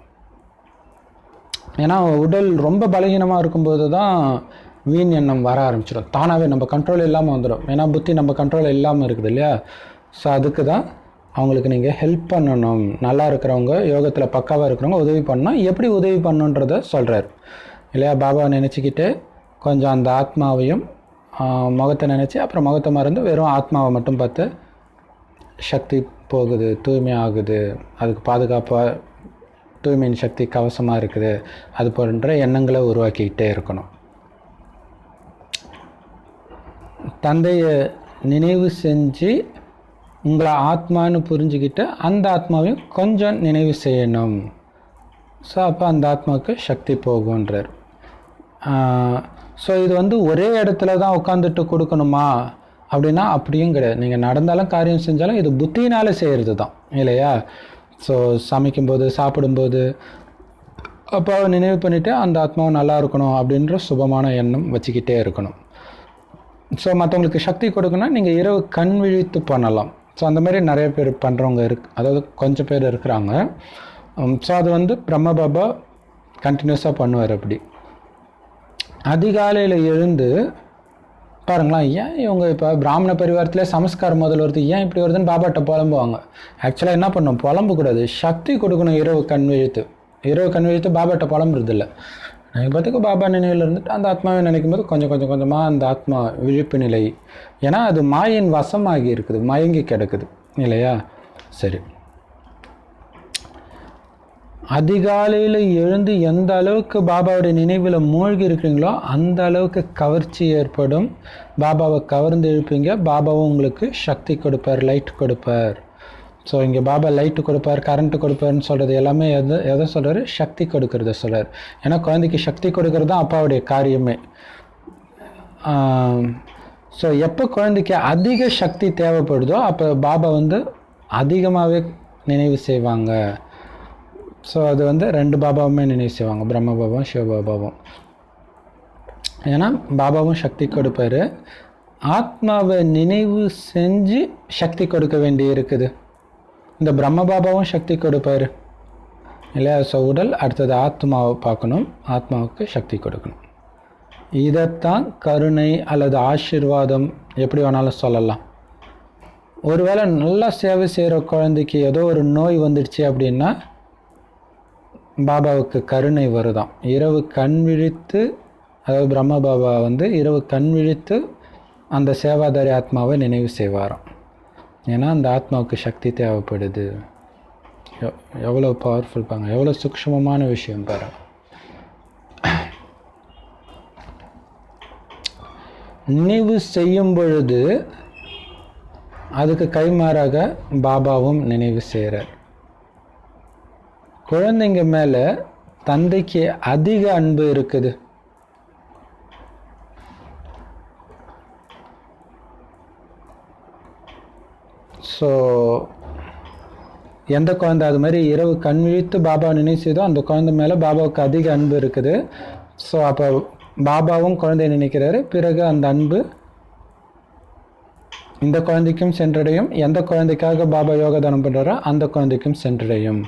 ஏன்னா உடல் ரொம்ப பலகீனமாக இருக்கும்போது தான் வீண் எண்ணம் வர ஆரம்பிச்சிடும். தானாகவே நம்ம கண்ட்ரோல் இல்லாமல் வந்துடும். ஏன்னா புத்தி நம்ம கண்ட்ரோல் இல்லாமல் இருக்குது இல்லையா. ஸோ அதுக்கு தான் அவங்களுக்கு நீங்கள் ஹெல்ப் பண்ணணும். நல்லா இருக்கிறவங்க, யோகத்தில் பக்காவாக இருக்கிறவங்க உதவி பண்ணணும். எப்படி உதவி பண்ணணுன்றதை சொல்கிறார் இல்லையா. பாபாவை நினச்சிக்கிட்டு கொஞ்சம் அந்த ஆத்மாவையும் முகத்தை நினச்சி அப்புறம் முகத்தை மறந்து வெறும் ஆத்மாவை மட்டும் பார்த்து சக்தி போகுது, தூய்மை ஆகுது, அதுக்கு பாதுகாப்பாக தூய்மையின் சக்தி கவசமாக இருக்குது, அது போன்ற எண்ணங்களை உருவாக்கிக்கிட்டே இருக்கணும். தந்தையை நினைவு செஞ்சு உங்களை ஆத்மான்னு புரிஞ்சுக்கிட்டு அந்த ஆத்மாவையும் கொஞ்சம் நினைவு செய்யணும். ஸோ அப்போ அந்த ஆத்மாவுக்கு சக்தி போகுன்றார். ஸோ இது வந்து ஒரே இடத்துல தான் உட்காந்துட்டு கொடுக்கணுமா அப்படின்னா அப்படியும் கிடையாது. நீங்கள் நடந்தாலும் காரியம் செஞ்சாலும் இது புத்தினால் செய்கிறது தான் இல்லையா. ஸோ சமைக்கும்போது, சாப்பிடும்போது அப்பாவை நினைவு பண்ணிவிட்டு அந்த ஆத்மாவை நல்லா இருக்கணும் அப்படின்ற சுபமான எண்ணம் வச்சுக்கிட்டே இருக்கணும். ஸோ மற்றவங்களுக்கு சக்தி கொடுக்கணும்னா நீங்கள் இரவு கண் விழித்து பண்ணலாம். ஸோ அந்த மாதிரி நிறைய பேர் பண்ணுறவங்க அதாவது கொஞ்சம் பேர் இருக்கிறாங்க. ஸோ அது வந்து பிரம்ம பாபா கண்டினியூஸாக பண்ணுவார். அப்படி அதிகாலையில் எழுந்து பாருங்களேன், ஏன் இவங்க இப்போ பிராமண பரிவாரத்தில் சமஸ்காரம் முதல் வருது, ஏன் இப்படி வருதுன்னு பாபாட்ட புலம்புவாங்க. ஆக்சுவலாக என்ன பண்ணணும், புலம்பக்கூடாது, சக்தி கொடுக்கணும். இரவு கண் விழித்து பாபாட்ட புலம்புறது இல்லை. நீங்கள் பார்த்துக்க பாபா நினைவில் இருந்துட்டு அந்த ஆத்மாவை நினைக்கும் போது கொஞ்சம் கொஞ்சமாக அந்த ஆத்மா விழிப்பு நிலை. ஏன்னா அது மாயின் வசமாகி இருக்குது, மயங்கி கிடக்குது இல்லையா. சரி, அதிகாலையில் எழுந்து எந்த அளவுக்கு பாபாவுடைய நினைவில் மூழ்கி இருக்கிறீங்களோ அந்த அளவுக்கு கவர்ச்சி ஏற்படும். பாபாவை கவர்ந்து எழுப்பீங்க, பாபாவும் உங்களுக்கு சக்தி கொடுப்பார், லைட் கொடுப்பார். ஸோ இங்கே பாபா லைட்டு கொடுப்பார், கரண்ட்டு கொடுப்பார்னு சொல்கிறது எல்லாமே எதை சொல்கிறாரு, சக்தி கொடுக்கறத சொல்கிறார். ஏன்னா குழந்தைக்கு சக்தி கொடுக்கறது தான் அப்பாவுடைய காரியமே. ஸோ எப்போ குழந்தைக்கு அதிக சக்தி தேவைப்படுதோ அப்போ பாபா வந்து அதிகமாகவே நினைவு செய்வாங்க. ஸோ அது வந்து ரெண்டு பாபாவுமே நினைவு செய்வாங்க, பிரம்ம பாபாவும் சிவபாபாவும். ஏன்னா பாபாவும் சக்தி கொடுப்பார், ஆத்மாவை நினைவு செஞ்சு சக்தி கொடுக்க வேண்டி இருக்குது. இந்த பிரம்ம பாபாவும் சக்தி கொடுப்பார் இல்லையா. ஸோ உடல் அடுத்தது ஆத்மாவை பார்க்கணும், ஆத்மாவுக்கு சக்தி கொடுக்கணும். இதைத்தான் கருணை அல்லது ஆசீர்வாதம் எப்படி வேணாலும் சொல்லலாம். ஒருவேளை நல்லா சேவை செய்கிற குழந்தைக்கு ஏதோ ஒரு நோய் வந்துடுச்சு அப்படின்னா பாபாவுக்கு கருணை வருதான். இரவு கண் விழித்து, அதாவது பிரம்ம பாபா வந்து இரவு கண் விழித்து அந்த சேவாதாரி ஆத்மாவை நினைவு செய்வாராம். ஏன்னா அந்த ஆத்மாவுக்கு சக்தி தேவைப்படுது. எவ்வளோ பவர்ஃபுல் பாருங்க, எவ்வளோ சூக்ஷ்மமான விஷயம் பாருங்க. நினைவு செய்யும் பொழுது அதுக்கு கைமாறாக பாபாவும் நினைவு செய்கிறார். குழந்தைங்க மேலே தந்தைக்கு அதிக அன்பு இருக்குது. ஸோ எந்த குழந்தை அது மாதிரி இரவு கண் விழித்து பாபாவை நினைவு செய்தோ அந்த குழந்தை மேலே பாபாவுக்கு அதிக அன்பு இருக்குது. ஸோ அப்போ பாபாவும் குழந்தைய நினைக்கிறாரு, பிறகு அந்த அன்பு இந்த குழந்தைக்கும் சென்றடையும். எந்த குழந்தைக்காக பாபா யோகதானம் பண்ணுறாரோ அந்த குழந்தைக்கும் சென்றடையும்.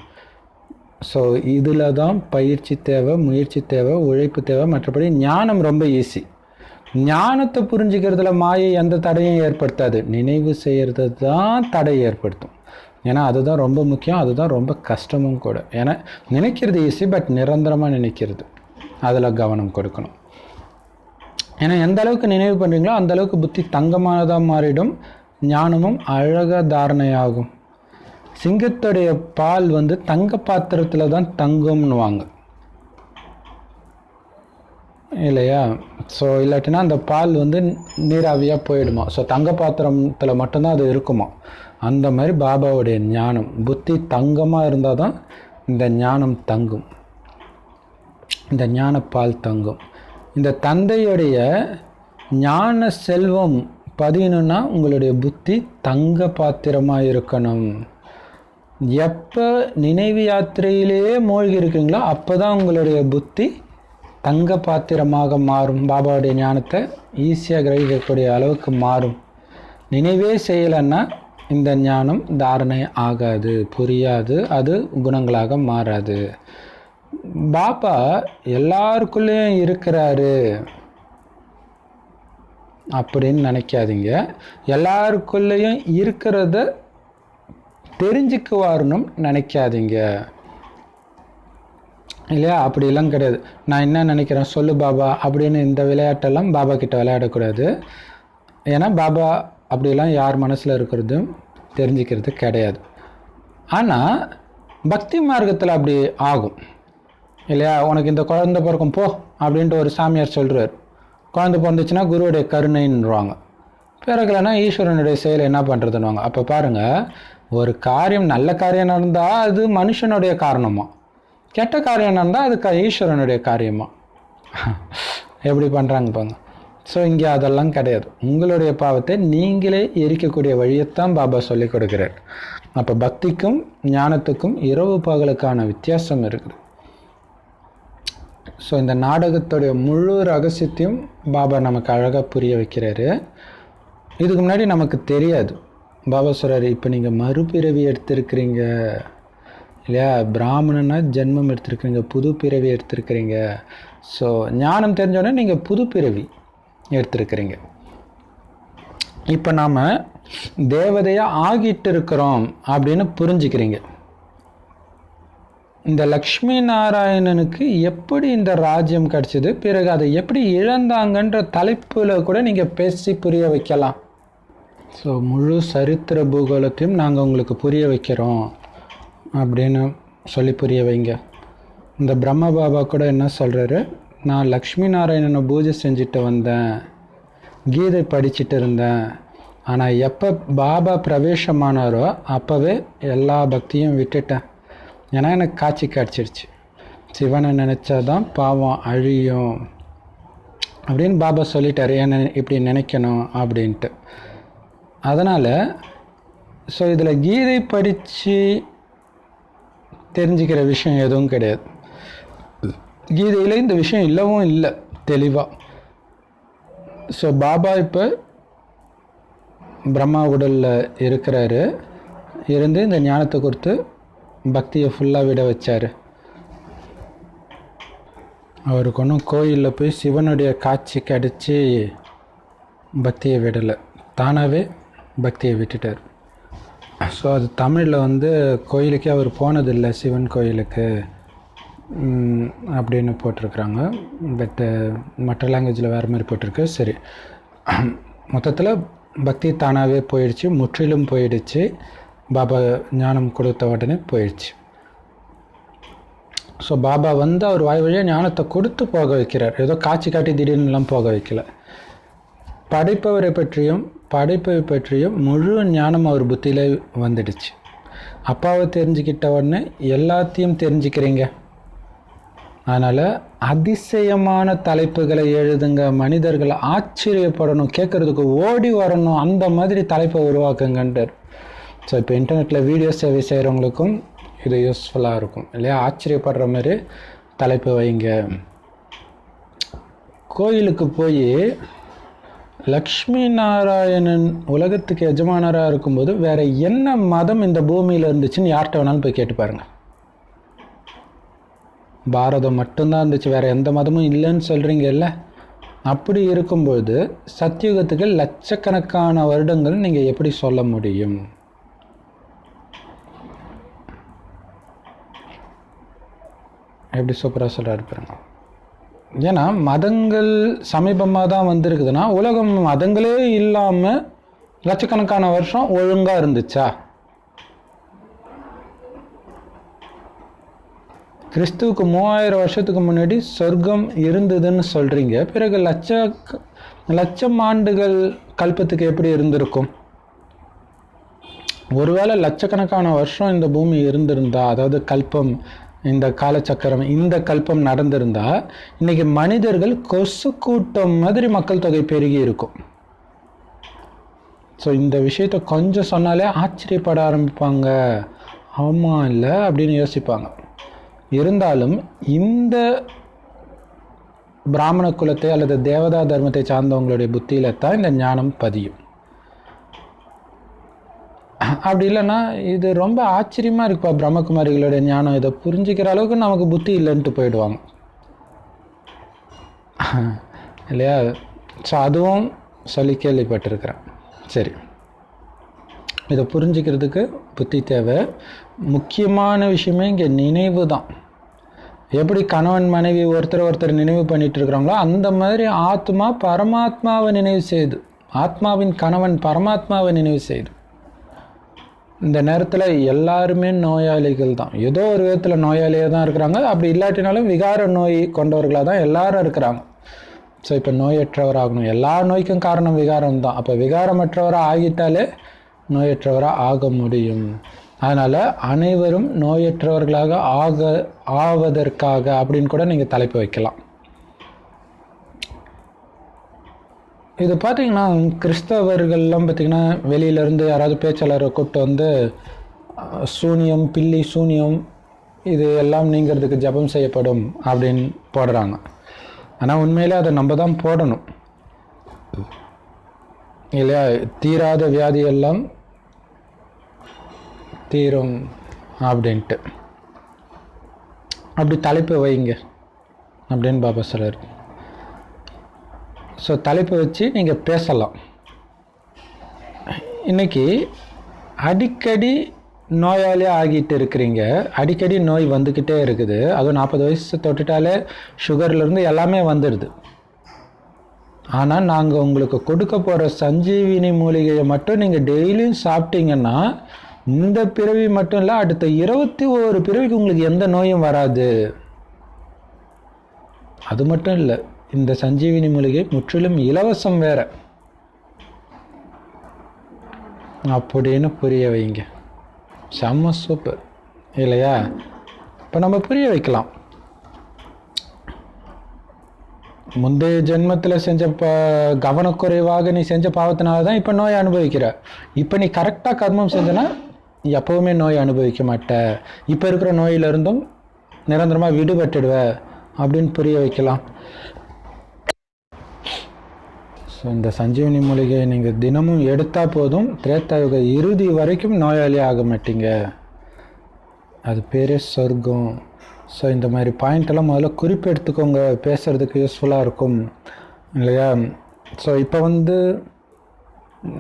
ஸோ இதில் தான் பயிற்சி தேவை, முயற்சி தேவை, உழைப்பு தேவை. மற்றபடி ஞானம் ரொம்ப ஈஸி. ஞானத்தை புரிஞ்சுக்கிறதுல மாயை எந்த தடையும் ஏற்படுத்தாது, நினைவு செய்கிறது தான் தடை ஏற்படுத்தும். ஏன்னா அதுதான் ரொம்ப முக்கியம், அதுதான் ரொம்ப கஷ்டமும் கூட. ஏன்னா நினைக்கிறது ஈஸி, பட் நிரந்தரமாக நினைக்கிறது அதில் கவனம் கொடுக்கணும். ஏன்னா எந்த அளவுக்கு நினைவு பண்ணுறீங்களோ அந்த அளவுக்கு புத்தி தங்கமானதாக மாறிடும், ஞானமும் அழகாக தாரணையாகும். சிங்கத்துடைய பால் வந்து தங்க பாத்திரத்தில் தான் தங்கும்னுவாங்க. இல்லையா? ஸோ இல்லாட்டினா அந்த பால் வந்து நீராவியாக போயிடுமா. ஸோ தங்க பாத்திரத்தில் மட்டும்தான் அது இருக்குமா. அந்த மாதிரி பாபாவுடைய ஞானம், புத்தி தங்கமாக இருந்தால் தான் இந்த ஞானம் தங்கும், இந்த ஞானப்பால் தங்கும். இந்த தந்தையுடைய ஞான செல்வம் பதியணுன்னா உங்களுடைய புத்தி தங்க பாத்திரமாக இருக்கணும். எப்போ நினைவு யாத்திரையிலேயே மூழ்கி இருக்கீங்களோ அப்போ தான் உங்களுடைய புத்தி தங்க பாத்திரமாக மாறும். பாபாவுடைய ஞானத்தை ஈஸியாக கிரகிக்கக்கூடிய அளவுக்கு மாறும். நினைவே செய்யலைன்னா இந்த ஞானம் தாரணை ஆகாது, புரியாது, அது குணங்களாக மாறாது. பாபா எல்லாருக்குள்ளேயும் இருக்கிறாரு அப்படின்னு நினைக்காதீங்க. எல்லாருக்குள்ளேயும் இருக்கிறத தெரிஞ்சுக்குவாருன்னு நினைக்காதீங்க, இல்லையா? அப்படிலாம் கிடையாது. நான் என்ன நினைக்கிறேன் சொல்லு பாபா அப்படின்னு இந்த விளையாட்டெல்லாம் பாபா கிட்ட விளையாடக்கூடாது. ஏன்னா பாபா அப்படிலாம் யார் மனசில் இருக்கிறதும் தெரிஞ்சுக்கிறது கிடையாது. ஆனால் பக்தி மார்க்கத்தில் அப்படி ஆகும், இல்லையா? உனக்கு இந்த குழந்தை பிறக்கும் போ அப்படின்ட்டு ஒரு சாமியார் சொல்கிறார். குழந்தை பிறந்துச்சுன்னா குருவுடைய கருணைன்னுவாங்க. பிறகுலன்னா ஈஸ்வரனுடைய செயல் என்ன பண்ணுறதுன்னுவாங்க. அப்போ பாருங்கள், ஒரு காரியம் நல்ல காரியம் நடந்தால் அது மனுஷனுடைய காரணமா, கெட்ட காரியம் நடந்தால் அது ஈஸ்வரனுடைய காரியமா. எப்படி பண்ணுறாங்க பாங்க. ஸோ இங்கே அதெல்லாம் கிடையாது. உங்களுடைய பாவத்தை நீங்களே எரிக்கக்கூடிய வழியைத்தான் பாபா சொல்லி கொடுக்குறார். அப்போ பக்திக்கும் ஞானத்துக்கும் இரவு பகலுக்கான வித்தியாசம் இருக்குது. ஸோ இந்த நாடகத்துடைய முழு ரகசியத்தையும் பாபா நமக்கு அழகாக புரிய வைக்கிறாரு. இதுக்கு முன்னாடி நமக்கு தெரியாது. பாபா சொல்கிறார், இப்போ நீங்கள் மறுபிறவி எடுத்திருக்கிறீங்க, இல்லையா? பிராமணனா ஜென்மம் எடுத்திருக்கிறீங்க, புது பிறவி எடுத்திருக்கிறீங்க. ஸோ ஞானம் தெரிஞ்சோடனே நீங்கள் புது பிறவி எடுத்திருக்கிறீங்க. இப்போ நாம் தேவதையாக ஆகிட்டு இருக்கிறோம் அப்படின்னு புரிஞ்சுக்கிறீங்க. இந்த லக்ஷ்மி நாராயணனுக்கு எப்படி இந்த ராஜ்யம் கிடச்சிது, பிறகு அதை எப்படி இழந்தாங்கன்ற தலைப்பில் கூட நீங்கள் பேசி புரிய வைக்கலாம். ஸோ முழு சரித்திர பூகோளத்தையும் நாங்கள் உங்களுக்கு புரிய வைக்கிறோம் அப்படின்னு சொல்லி புரிய வைங்க. இந்த பிரம்ம பாபா கூட என்ன சொல்கிறாரு, நான் லக்ஷ்மி நாராயணனை பூஜை செஞ்சுட்டு வந்தேன், கீதை படிச்சுட்டு இருந்தேன். ஆனால் எப்போ பாபா பிரவேசமானாரோ அப்போவே எல்லா பக்தியும் விட்டுட்டேன். ஏன்னா எனக்கு காட்சி கிடச்சிருச்சு. சிவனை நினச்சாதான் பாவம் அழியும் அப்படின்னு பாபா சொல்லிட்டாரு, என்ன இப்படி நினைக்கணும் அப்படின்ட்டு. அதனால் ஸோ இதில் கீதை படித்து தெரிஞ்சுக்கிற விஷயம் எதுவும் கிடையாது. கீதையில் இந்த விஷயம் இல்லவும் இல்லை தெளிவாக. ஸோ பாபா இப்போ பிரம்மா உடலில் இருக்கிறாரு, இருந்து இந்த ஞானத்தை கொடுத்து பக்தியை ஃபுல்லாக விட வச்சார். அவருக்கு ஒன்றும் கோயிலில் போய் சிவனுடைய காட்சி கிடச்சி பக்தியை விடலை, தானாகவே பக்தியை விட்டுட்டார். ஸோ அது தமிழில் வந்து கோயிலுக்கே அவர் போனதில்லை, சிவன் கோயிலுக்கு அப்படின்னு போட்டிருக்குறாங்க. பட்டு மற்ற லாங்குவேஜில் வேறு மாதிரி போட்டிருக்கு. சரி, மொத்தத்தில் பக்தி தானாகவே போயிடுச்சு, முற்றிலும் போயிடுச்சு. பாபா ஞானம் கொடுத்த உடனே போயிடுச்சு. ஸோ பாபா வந்து அவர் வாய் வழியாக ஞானத்தை கொடுத்து போக வைக்கிறார், ஏதோ காட்சி காட்டி திடீர்னுலாம் போக வைக்கல. படைப்பவரை பற்றியும் படைப்பை பற்றியும் முழு ஞானம் அவர் புத்தியில் வந்துடுச்சு. அப்பாவை தெரிஞ்சுக்கிட்ட உடனே எல்லாத்தையும் தெரிஞ்சுக்கிறீங்க. அதனால் அதிசயமான தலைப்புகளை எழுதுங்க, மனிதர்கள் ஆச்சரியப்படணும், கேட்குறதுக்கு ஓடி வரணும், அந்த மாதிரி தலைப்பை உருவாக்குங்கன்றார். ஸோ இப்போ இன்டர்நெட்டில் வீடியோ சேவை செய்கிறவங்களுக்கும் இது யூஸ்ஃபுல்லாக இருக்கும், இல்லையா? ஆச்சரியப்படுற மாதிரி தலைப்பு வைங்க. கோயிலுக்கு போய் லக்ஷ்மி நாராயணன் உலகத்துக்கு எஜமானராக இருக்கும்போது வேறு என்ன மதம் இந்த பூமியில் இருந்துச்சுன்னு யார்கிட்ட வேணாலும் போய் கேட்டு பாருங்கள். பாரதம் மட்டும்தான் இருந்துச்சு, வேறு எந்த மதமும் இல்லைன்னு சொல்கிறீங்கல்ல. அப்படி இருக்கும்போது சத்தியுகத்துக்கு லட்சக்கணக்கான வருடங்கள் நீங்கள் எப்படி சொல்ல முடியும்? எப்படி சூப்பராக சொல்கிறாரு பாருங்க. ஏன்னா மதங்கள் சமீபமாக தான் வந்திருக்குதுன்னா, உலகம் மதங்களே இல்லாமல் லட்சக்கணக்கான வருஷம் ஒழுங்காக இருந்துச்சா? கிறிஸ்துவுக்கு 3000 வருஷத்துக்கு முன்னாடி சொர்க்கம் இருந்ததுன்னு சொல்கிறீங்க, பிறகு லட்சம் ஆண்டுகள் கல்பத்துக்கு எப்படி இருந்திருக்கும்? ஒருவேளை லட்சக்கணக்கான வருஷம் இந்த பூமி இருந்திருந்தா, அதாவது கல்பம், இந்த காலச்சக்கரம், இந்த கல்பம் நடந்திருந்தா, இன்னைக்கு மனிதர்கள் கொசு கூட்டம் மாதிரி மக்கள் தொகை பெருகி இருக்கும். ஸோ இந்த விஷயத்த கொஞ்சம் சொன்னாலே ஆச்சரியப்பட ஆரம்பிப்பாங்க. ஆமாம் இல்லை அப்படின்னு யோசிப்பாங்க. இருந்தாலும் இந்த பிராமண குலத்தை அல்லது தேவதா தர்மத்தை சார்ந்தவங்களுடைய புத்தியில தான் இந்த ஞானம் பதியும். அப்படி இல்லைன்னா இது ரொம்ப ஆச்சரியமா இருக்குப்பா பிரம்மகுமாரிகளுடைய ஞானம், இதை புரிஞ்சுக்கிற அளவுக்கு நமக்கு புத்தி இல்லைன்ட்டு போயிடுவாங்க இல்லையா? ஸோ அதுவும் சொல்லி கேள்விப்பட்டிருக்கிறேன். சரி, இதை புரிஞ்சுக்கிறதுக்கு புத்தி தேவை. முக்கியமான விஷயமே இங்கே நினைவு தான். எப்படி கணவன் மனைவி ஒருத்தர் நினைவு பண்ணிட்டு இருக்கிறாங்களோ அந்த மாதிரி ஆத்மா பரமாத்மாவை நினைவு செய்து, ஆத்மாவின் கணவன் பரமாத்மாவை நினைவு செய்து. இந்த நேரத்தில் எல்லாருமே நோயாளிகள் தான், ஏதோ ஒரு விதத்தில் நோயாளியாக தான் இருக்கிறாங்க. அப்படி இல்லாட்டினாலும் விகார நோய் கொண்டவர்களாக தான் எல்லாரும் இருக்கிறாங்க. ஸோ இப்போ நோயற்றவர் ஆகணும். எல்லா நோய்க்கும் காரணம் விகாரம் தான். அப்போ விகாரமற்றவராக ஆகிட்டாலே நோயற்றவராக ஆக முடியும். அதனால் அனைவரும் நோயற்றவர்களாக ஆவதற்காக அப்படின்னு கூட நீங்கள் தலைப்பு வைக்கலாம். இது பார்த்தீங்கன்னா கிறிஸ்தவர்கள்லாம் பார்த்திங்கன்னா வெளியிலேருந்து யாராவது பேச்சாளரை கூப்பிட்டு வந்து சூனியம், பில்லி சூனியம் இது எல்லாம் நீங்கிறதுக்கு ஜபம் செய்யப்படும் அப்படின்னு போடுறாங்க. ஆனால் உண்மையிலே அதை நம்ம தான் போடணும் இல்லையா? தீராத வியாதியெல்லாம் தீரும் அப்படின்ட்டு அப்படி தலைப்பு வைங்க அப்படின்னு பாபா சொல்றார். ஸோ தலைப்பு வச்சு நீங்கள் பேசலாம். இன்னைக்கு அடிக்கடி நோயாளியாக ஆகிட்டு இருக்கிறீங்க, அடிக்கடி நோய் வந்துக்கிட்டே இருக்குது. அதுவும் 40 வயசு தொட்டுட்டாலே சுகர்லேருந்து எல்லாமே வந்துடுது. ஆனால் நாங்கள் உங்களுக்கு கொடுக்க போகிற சஞ்சீவினி மூலிகையை மட்டும் நீங்கள் டெய்லியும் சாப்பிட்டீங்கன்னா இந்த பிறவி மட்டும் இல்லை, அடுத்த 21 பிறவிக்கு உங்களுக்கு எந்த நோயும் வராது. அது மட்டும் இல்லை, இந்த சஞ்சீவினி மூலிகை முற்றிலும் இலவசம் வேற அப்படின்னு புரிய வைங்க. செம்ம சூப்பர் இல்லையா? இப்போ நம்ம புரிய வைக்கலாம். முந்தைய ஜென்மத்தில் செஞ்ச கவனக்குறைவாக நீ செஞ்ச பாவத்தினால தான் இப்போ நோய் அனுபவிக்கிற. இப்போ நீ கரெக்டாக கர்மம் செஞ்சனா எப்போவுமே நோய் அனுபவிக்க மாட்ட, இப்போ இருக்கிற நோயிலிருந்தும் நிரந்தரமாக விடுபட்டுடுவ அப்படின்னு புரிய வைக்கலாம். ஸோ இந்த சஞ்சீவனி மூலிகை நீங்கள் தினமும் எடுத்தால் போதும், திரேத்தாயுக இறுதி வரைக்கும் நோயாளி ஆக மாட்டீங்க. அது பேரே சொர்க்கம். ஸோ இந்த மாதிரி பாயிண்டெல்லாம் முதல்ல குறிப்பெடுத்துக்கோங்க, பேசுகிறதுக்கு யூஸ்ஃபுல்லாக இருக்கும் இல்லையா? ஸோ இப்போ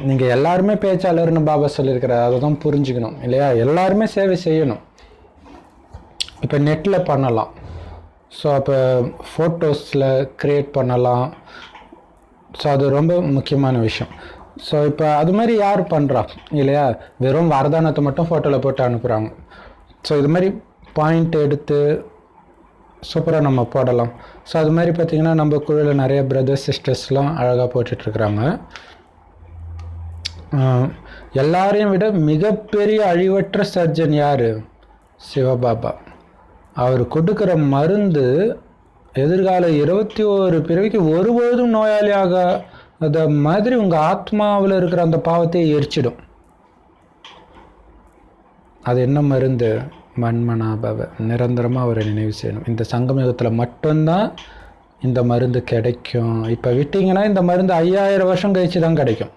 நீங்கள் எல்லாருமே பேச்சாளர்னு பாபா சொல்லியிருக்கிறார், அதை தான் புரிஞ்சுக்கணும் இல்லையா? எல்லாருமே சேவை செய்யணும். இப்போ நெட்டில் பண்ணலாம். ஸோ அப்போ ஃபோட்டோஸில் க்ரியேட் பண்ணலாம். ஸோ அது ரொம்ப முக்கியமான விஷயம். ஸோ இப்போ அது மாதிரி யார் பண்ணுறா இல்லையா? வெறும் வரதானத்தை மட்டும் ஃபோட்டோவில் போட்டு அனுப்புகிறாங்க. ஸோ இது மாதிரி பாயிண்ட் எடுத்து சூப்பராக நம்ம போடலாம். ஸோ அது மாதிரி பார்த்திங்கன்னா நம்ம குழுவில் நிறைய பிரதர்ஸ் சிஸ்டர்ஸ்லாம் அழகாக போட்டுட்ருக்குறாங்க. எல்லாரையும் விட மிகப்பெரிய அழிவற்ற சர்ஜன் யார்? சிவபாபா. அவர் கொடுக்குற மருந்து எதிர்கால 21 பிறவிக்கு ஒருபோதும் நோயாளியாக அதை மாதிரி உங்கள் ஆத்மாவில் இருக்கிற அந்த பாவத்தை எரிச்சிடும். அது என்ன மருந்து? மன்மனாபவ. நிரந்தரமாக அவரை நினைவு செய்யணும். இந்த சங்கமயுகத்தில் மட்டும்தான் இந்த மருந்து கிடைக்கும். இப்போ விட்டிங்கன்னா இந்த மருந்து 5000 வருஷம் கழிச்சு தான் கிடைக்கும்.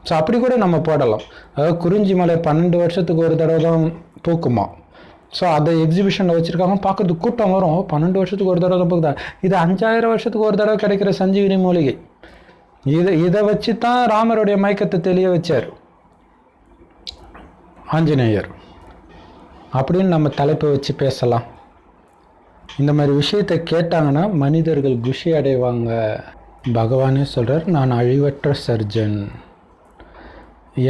ஸோ அப்படி கூட நம்ம போடலாம். அதாவது குறிஞ்சி மலை 12 வருஷத்துக்கு ஒரு தடவை தான் பூக்குமா. ஸோ அதை எக்ஸிபிஷனில் வச்சுருக்காங்க, பார்க்குறதுக்கு கூட்டம் வரும். 12 வருஷத்துக்கு ஒரு தடவை தான் பூக்குதா? இது 5000 வருஷத்துக்கு ஒரு தடவை கிடைக்கிற சஞ்சீவினி மூலிகை. இதை வச்சு தான் ராமருடைய மயக்கத்தை தெளிய வச்சார் ஆஞ்சநேயர். அப்படின்னு நம்ம தலைப்பை வச்சு பேசலாம். இந்த மாதிரி விஷயத்தை கேட்டாங்கன்னா மனிதர்கள் குஷி அடைவாங்க. பகவானே சொல்கிறார், நான் அழிவற்ற சர்ஜன்.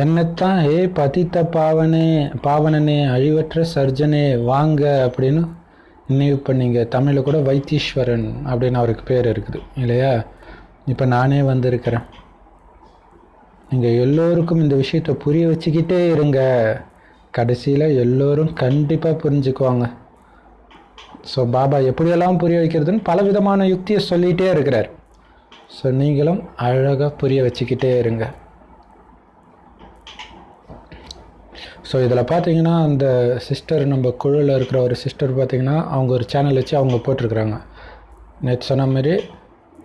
என்னத்தான் பதித்த பாவனே அழிவற்ற சர்ஜனே வாங்க அப்படின்னு நினைவு பண்ணிங்க. தமிழில் கூட வைத்தீஸ்வரன் அப்படின்னு அவருக்கு பேர் இருக்குது இல்லையா? இப்போ நானே வந்திருக்கிறேன். நீங்கள் எல்லோருக்கும் இந்த விஷயத்தை புரிய வச்சுக்கிட்டே இருங்க. கடைசியில் எல்லோரும் கண்டிப்பாக புரிஞ்சுக்குவாங்க. ஸோ பாபா எப்படியெல்லாம் புரிய வைக்கிறதுன்னு பல விதமான யுக்தியை சொல்லிகிட்டே இருக்கிறார். ஸோ நீங்களும் அழகாக புரிய வச்சுக்கிட்டே இருங்க. ஸோ இதில் பார்த்தீங்கன்னா அந்த சிஸ்டர், நம்ம குழுவில் இருக்கிற ஒரு சிஸ்டர் பார்த்திங்கன்னா அவங்க ஒரு சேனல் வச்சு அவங்க போட்டிருக்கிறாங்க. நேற்று சொன்ன மாதிரி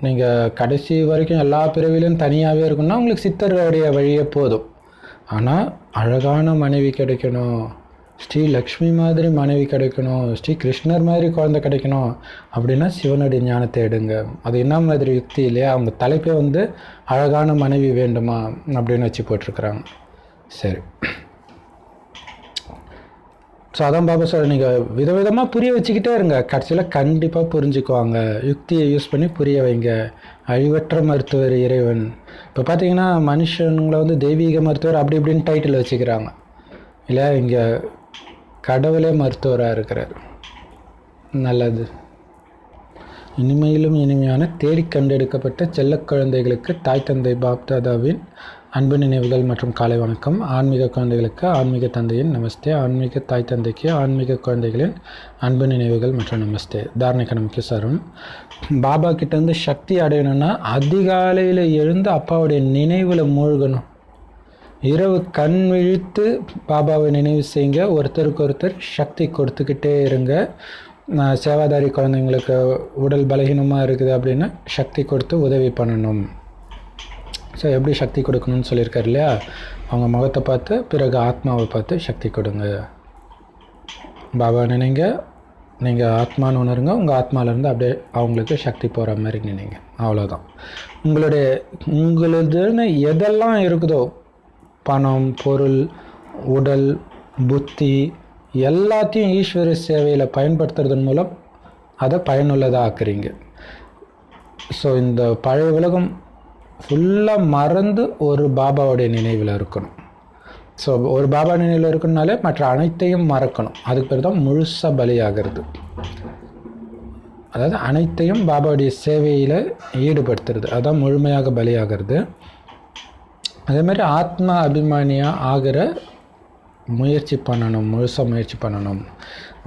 நீங்கள் கடைசி வரைக்கும் எல்லா பிறவிலையும் தனியாகவே இருக்குன்னா உங்களுக்கு சித்தருடைய வழியே போதும். ஆனால் அழகான மனைவி கிடைக்கணும், ஸ்ரீ லக்ஷ்மி மாதிரி மனைவி கிடைக்கணும், ஸ்ரீ கிருஷ்ணர் மாதிரி குழந்தை கிடைக்கணும் அப்படின்னா சிவனுடைய ஞானத்தை எடுங்க. அது என்ன மாதிரி யுக்தி இல்லையா? அவங்க தலைப்பே வந்து அழகான மனைவி வேண்டுமா அப்படின்னு வச்சு போட்டிருக்கிறாங்க. சரி, ஸோ அதான் பாபா சார், நீங்கள் விதவிதமாக புரிய வச்சுக்கிட்டே இருங்க. கடைசியில் கண்டிப்பாக புரிஞ்சுக்குவாங்க. யுக்தியை யூஸ் பண்ணி புரிய வைங்க. அழிவற்ற மருத்துவர் இறைவன். இப்போ பார்த்தீங்கன்னா மனுஷங்களை வந்து தெய்வீக மருத்துவர் அப்படி இப்படின்னு டைட்டில் வச்சுக்கிறாங்க இல்லையா? இங்கே கடவுளே மருத்துவராக இருக்கிறார். நல்லது. இனிமையிலும் இனிமையான தேடி கண்டெடுக்கப்பட்ட செல்ல குழந்தைகளுக்கு தாய் தந்தை பாப்தாதாவின் அன்பு நினைவுகள் மற்றும் காலை வணக்கம். ஆன்மீக குழந்தைகளுக்கு ஆன்மீக தந்தையின் நமஸ்தே. ஆன்மீக தாய் தந்தைக்கு ஆன்மீக குழந்தைகளின் அன்பு நினைவுகள் மற்றும் நமஸ்தே. தாரணைக்கு நமக்கு சரம். பாபா கிட்டேருந்து சக்தி அடையணும்னா அதிகாலையில் எழுந்து அப்பாவுடைய நினைவில் மூழ்கணும். இரவு கண் விழித்து பாபாவை நினைவு செய்யுங்க. ஒருத்தருக்கு ஒருத்தர் சக்தி கொடுத்துக்கிட்டே இருங்க. சேவாதாரி குழந்தைங்களுக்கு உடல் பலகீனமாக இருக்குது அப்படின்னா சக்தி கொடுத்து உதவி பண்ணணும். ஸோ எப்படி சக்தி கொடுக்கணும்னு சொல்லியிருக்காரு இல்லையா? அவங்க முகத்தை பார்த்து பிறகு ஆத்மாவை பார்த்து சக்தி கொடுங்க. பாபா நினைங்க, நீங்கள் ஆத்மான்னு உணருங்க. உங்கள் ஆத்மாவிலேருந்து அப்படியே அவங்களுக்கு சக்தி போகிற மாதிரி நினைங்க. அவ்வளோதான். உங்களுதுன்னு எதெல்லாம் இருக்குதோ, பணம், பொருள், உடல், புத்தி எல்லாத்தையும் ஈஸ்வர சேவையில் பயன்படுத்துறதன் மூலம் அதை பயனுள்ளதாக ஆக்குறீங்க. ஸோ இந்த பழைய உலகம் ஃபுல்லாக மறந்து ஒரு பாபாவுடைய நினைவில் இருக்கணும். ஸோ ஒரு பாபா நினைவில் இருக்கணும்னாலே மற்ற அனைத்தையும் மறக்கணும். அதுக்கு பேர் தான் முழுசாக பலியாகிறது. அதாவது அனைத்தையும் பாபாவுடைய சேவையில் ஈடுபடுத்துறது, அதுதான் முழுமையாக பலியாகிறது. அதேமாதிரி ஆத்மா அபிமானியாக ஆகிற முயற்சி பண்ணணும், முழுசாக முயற்சி பண்ணணும்.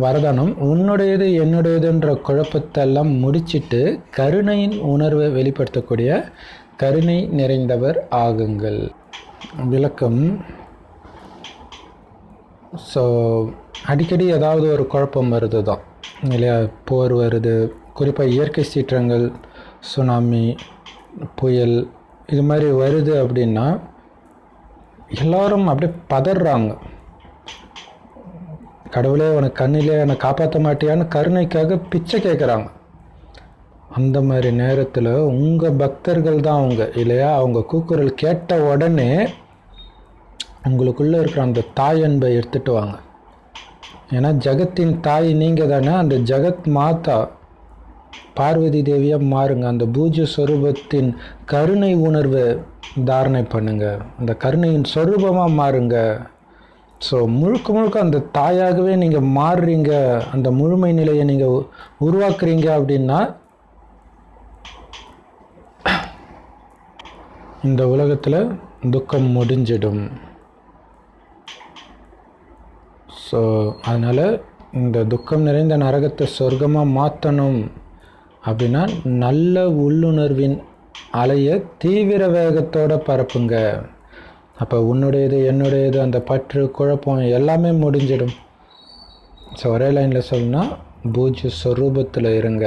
வரதானம் உன்னுடையது என்னுடையதுன்ற குழப்பத்தெல்லாம் முடிச்சிட்டு கருணையின் உணர்வை வெளிப்படுத்தக்கூடிய கருணை நிறைந்தவர் ஆகுங்கள். விளக்கம். ஸோ அடிக்கடி ஏதாவது ஒரு குழப்பம் வருது தான் இல்லையா? போர் வருது, குறிப்பாக இயற்கை சீற்றங்கள், சுனாமி, புயல் இது மாதிரி வருது அப்படின்னா எல்லோரும் அப்படியே பதறாங்க. கடவுளே உனக்கு கண்ணிலே என்னை காப்பாற்ற மாட்டியான்னு கருணைக்காக பிச்சை கேட்குறாங்க. அந்த மாதிரி நேரத்தில் உங்கள் பக்தர்கள் தான் அவங்க இல்லையா? அவங்க கூக்குரல் கேட்ட உடனே உங்களுக்குள்ளே இருக்கிற அந்த தாய் அன்பை எடுத்துகிட்டு வாங்க. ஏன்னா ஜகத்தின் தாய் நீங்கள் தானே. அந்த ஜகத் மாதா பார்வதி தேவியாக மாறுங்க. அந்த பூஜ்ய ஸ்வரூபத்தின் கருணை உணர்வை தாரணை பண்ணுங்க. அந்த கருணையின் சொரூபமாக மாறுங்க. ஸோ முழுக்க முழுக்க அந்த தாயாகவே நீங்கள் மாறுறீங்க. அந்த முழுமை நிலையை நீங்கள் உருவாக்குறீங்க அப்படின்னா இந்த உலகத்தில் துக்கம் முடிஞ்சிடும். ஸோ அதனால் இந்த துக்கம் நிறைந்த நரகத்தை சொர்க்கமாக மாற்றணும் அப்படின்னா நல்ல உள்ளுணர்வின் அலையை தீவிர வேகத்தோடு பரப்புங்க. அப்போ உன்னுடையது என்னுடையது அந்த பற்று குழப்பம் எல்லாமே முடிஞ்சிடும். ஸோ ஒரே லைனில் சொல்லணும்னா பூஜ்ய ஸ்வரூபத்தில் இருங்க.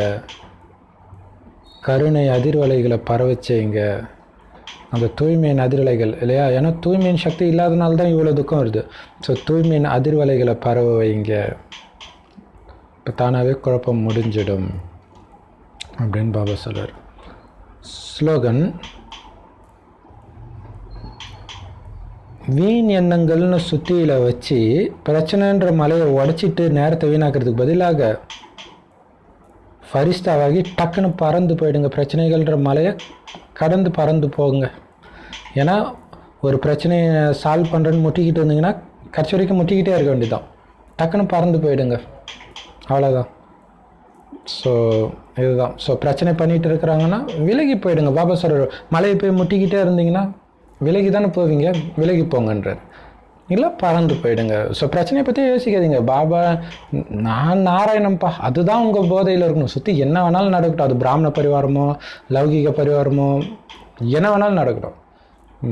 கருணை அதிர்வலைகளை பரவ செய்யுங்க. அந்த தூய்மையின் அதிர்வலைகள் இல்லையா? ஏன்னா தூய்மையின் சக்தி இல்லாதனால தான் இவ்வளோ துக்கம் வருது. ஸோ தூய்மையின் அதிர்வலைகளை பரவ வைங்க. இப்போ தானாகவே குழப்பம் முடிஞ்சிடும் அப்படின்னு பாபா சொல்கிறார். ஸ்லோகன். வீண் எண்ணங்கள்னு சுத்தியில் வச்சு பிரச்சனைன்ற மலையை உடச்சிட்டு நேரத்தை வீணாக்கிறதுக்கு பதிலாக ஃபரிஸ்தாவாகி டக்குன்னு பறந்து போயிடுங்க. பிரச்சனைகள்ன்ற மலையை கடந்து பறந்து போகுங்க. ஏன்னா ஒரு பிரச்சனையை சால்வ் பண்ணுறேன்னு முட்டிக்கிட்டு இருந்தீங்கன்னா கடைசி வரைக்கும் முட்டிக்கிட்டே இருக்க வேண்டியதான். டக்குன்னு பறந்து போயிடுங்க. அவ்வளோதான். ஸோ இதுதான். ஸோ பிரச்சனை பண்ணிகிட்டு இருக்கிறாங்கன்னா விலகி போயிடுங்க. பாபா சார் மலையை போய் முட்டிக்கிட்டே இருந்தீங்கன்னா விலகி தானே போவீங்க, விலகி போங்கன்றார். இல்லை பறந்து போயிடுங்க. ஸோ பிரச்சனையை பற்றி யோசிக்காதீங்க. பாபா நான் நாராயணம்ப்பா, அதுதான் உங்கள் போதையில் இருக்கணும். சுற்றி என்ன வேணாலும் நடக்கட்டும், அது பிராமண பரிவாரமோ லௌகிக பரிவாரமோ என்ன வேணாலும் நடக்கட்டும்,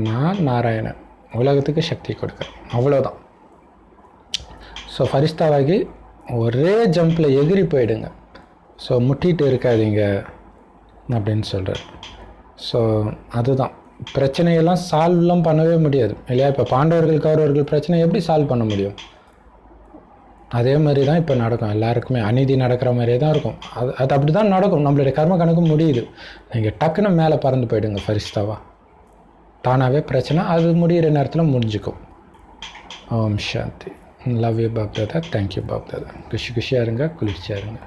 நான் நாராயணன் உலகத்துக்கு சக்தி கொடுக்குறேன், அவ்வளோதான். ஸோ ஃபரிஸ்தாவாகி ஒரே ஜம்பில் எகிரி போயிடுங்க. ஸோ முட்டிகிட்டு இருக்காதீங்க அப்படின்னு சொல்கிறார். ஸோ அதுதான். பிரச்சனையெல்லாம் சால்வ்லாம் பண்ணவே முடியாது இல்லையா? இப்போ பாண்டவர்கள் கௌரவர்கள் பிரச்சனை எப்படி சால்வ் பண்ண முடியும்? அதே மாதிரி தான் இப்போ நடக்கும். எல்லாருக்குமே அநீதி நடக்கிற மாதிரியே தான் இருக்கும். அது அப்படி தான் நடக்கும். நம்மளுடைய கர்ம கணக்கு முடியுது. நீங்கள் டக்குன்னு மேலே பறந்து போயிடுங்க ஃபரிஸ்தாவா. தானாகவே பிரச்சனை அது முடிகிற நேரத்தில் முடிஞ்சுக்கும். ஓம் சாந்தி. Love you Bap Dada. Thank you Bap Dada. குஷியாக இருங்க, குளிர்ச்சியாக இருங்க.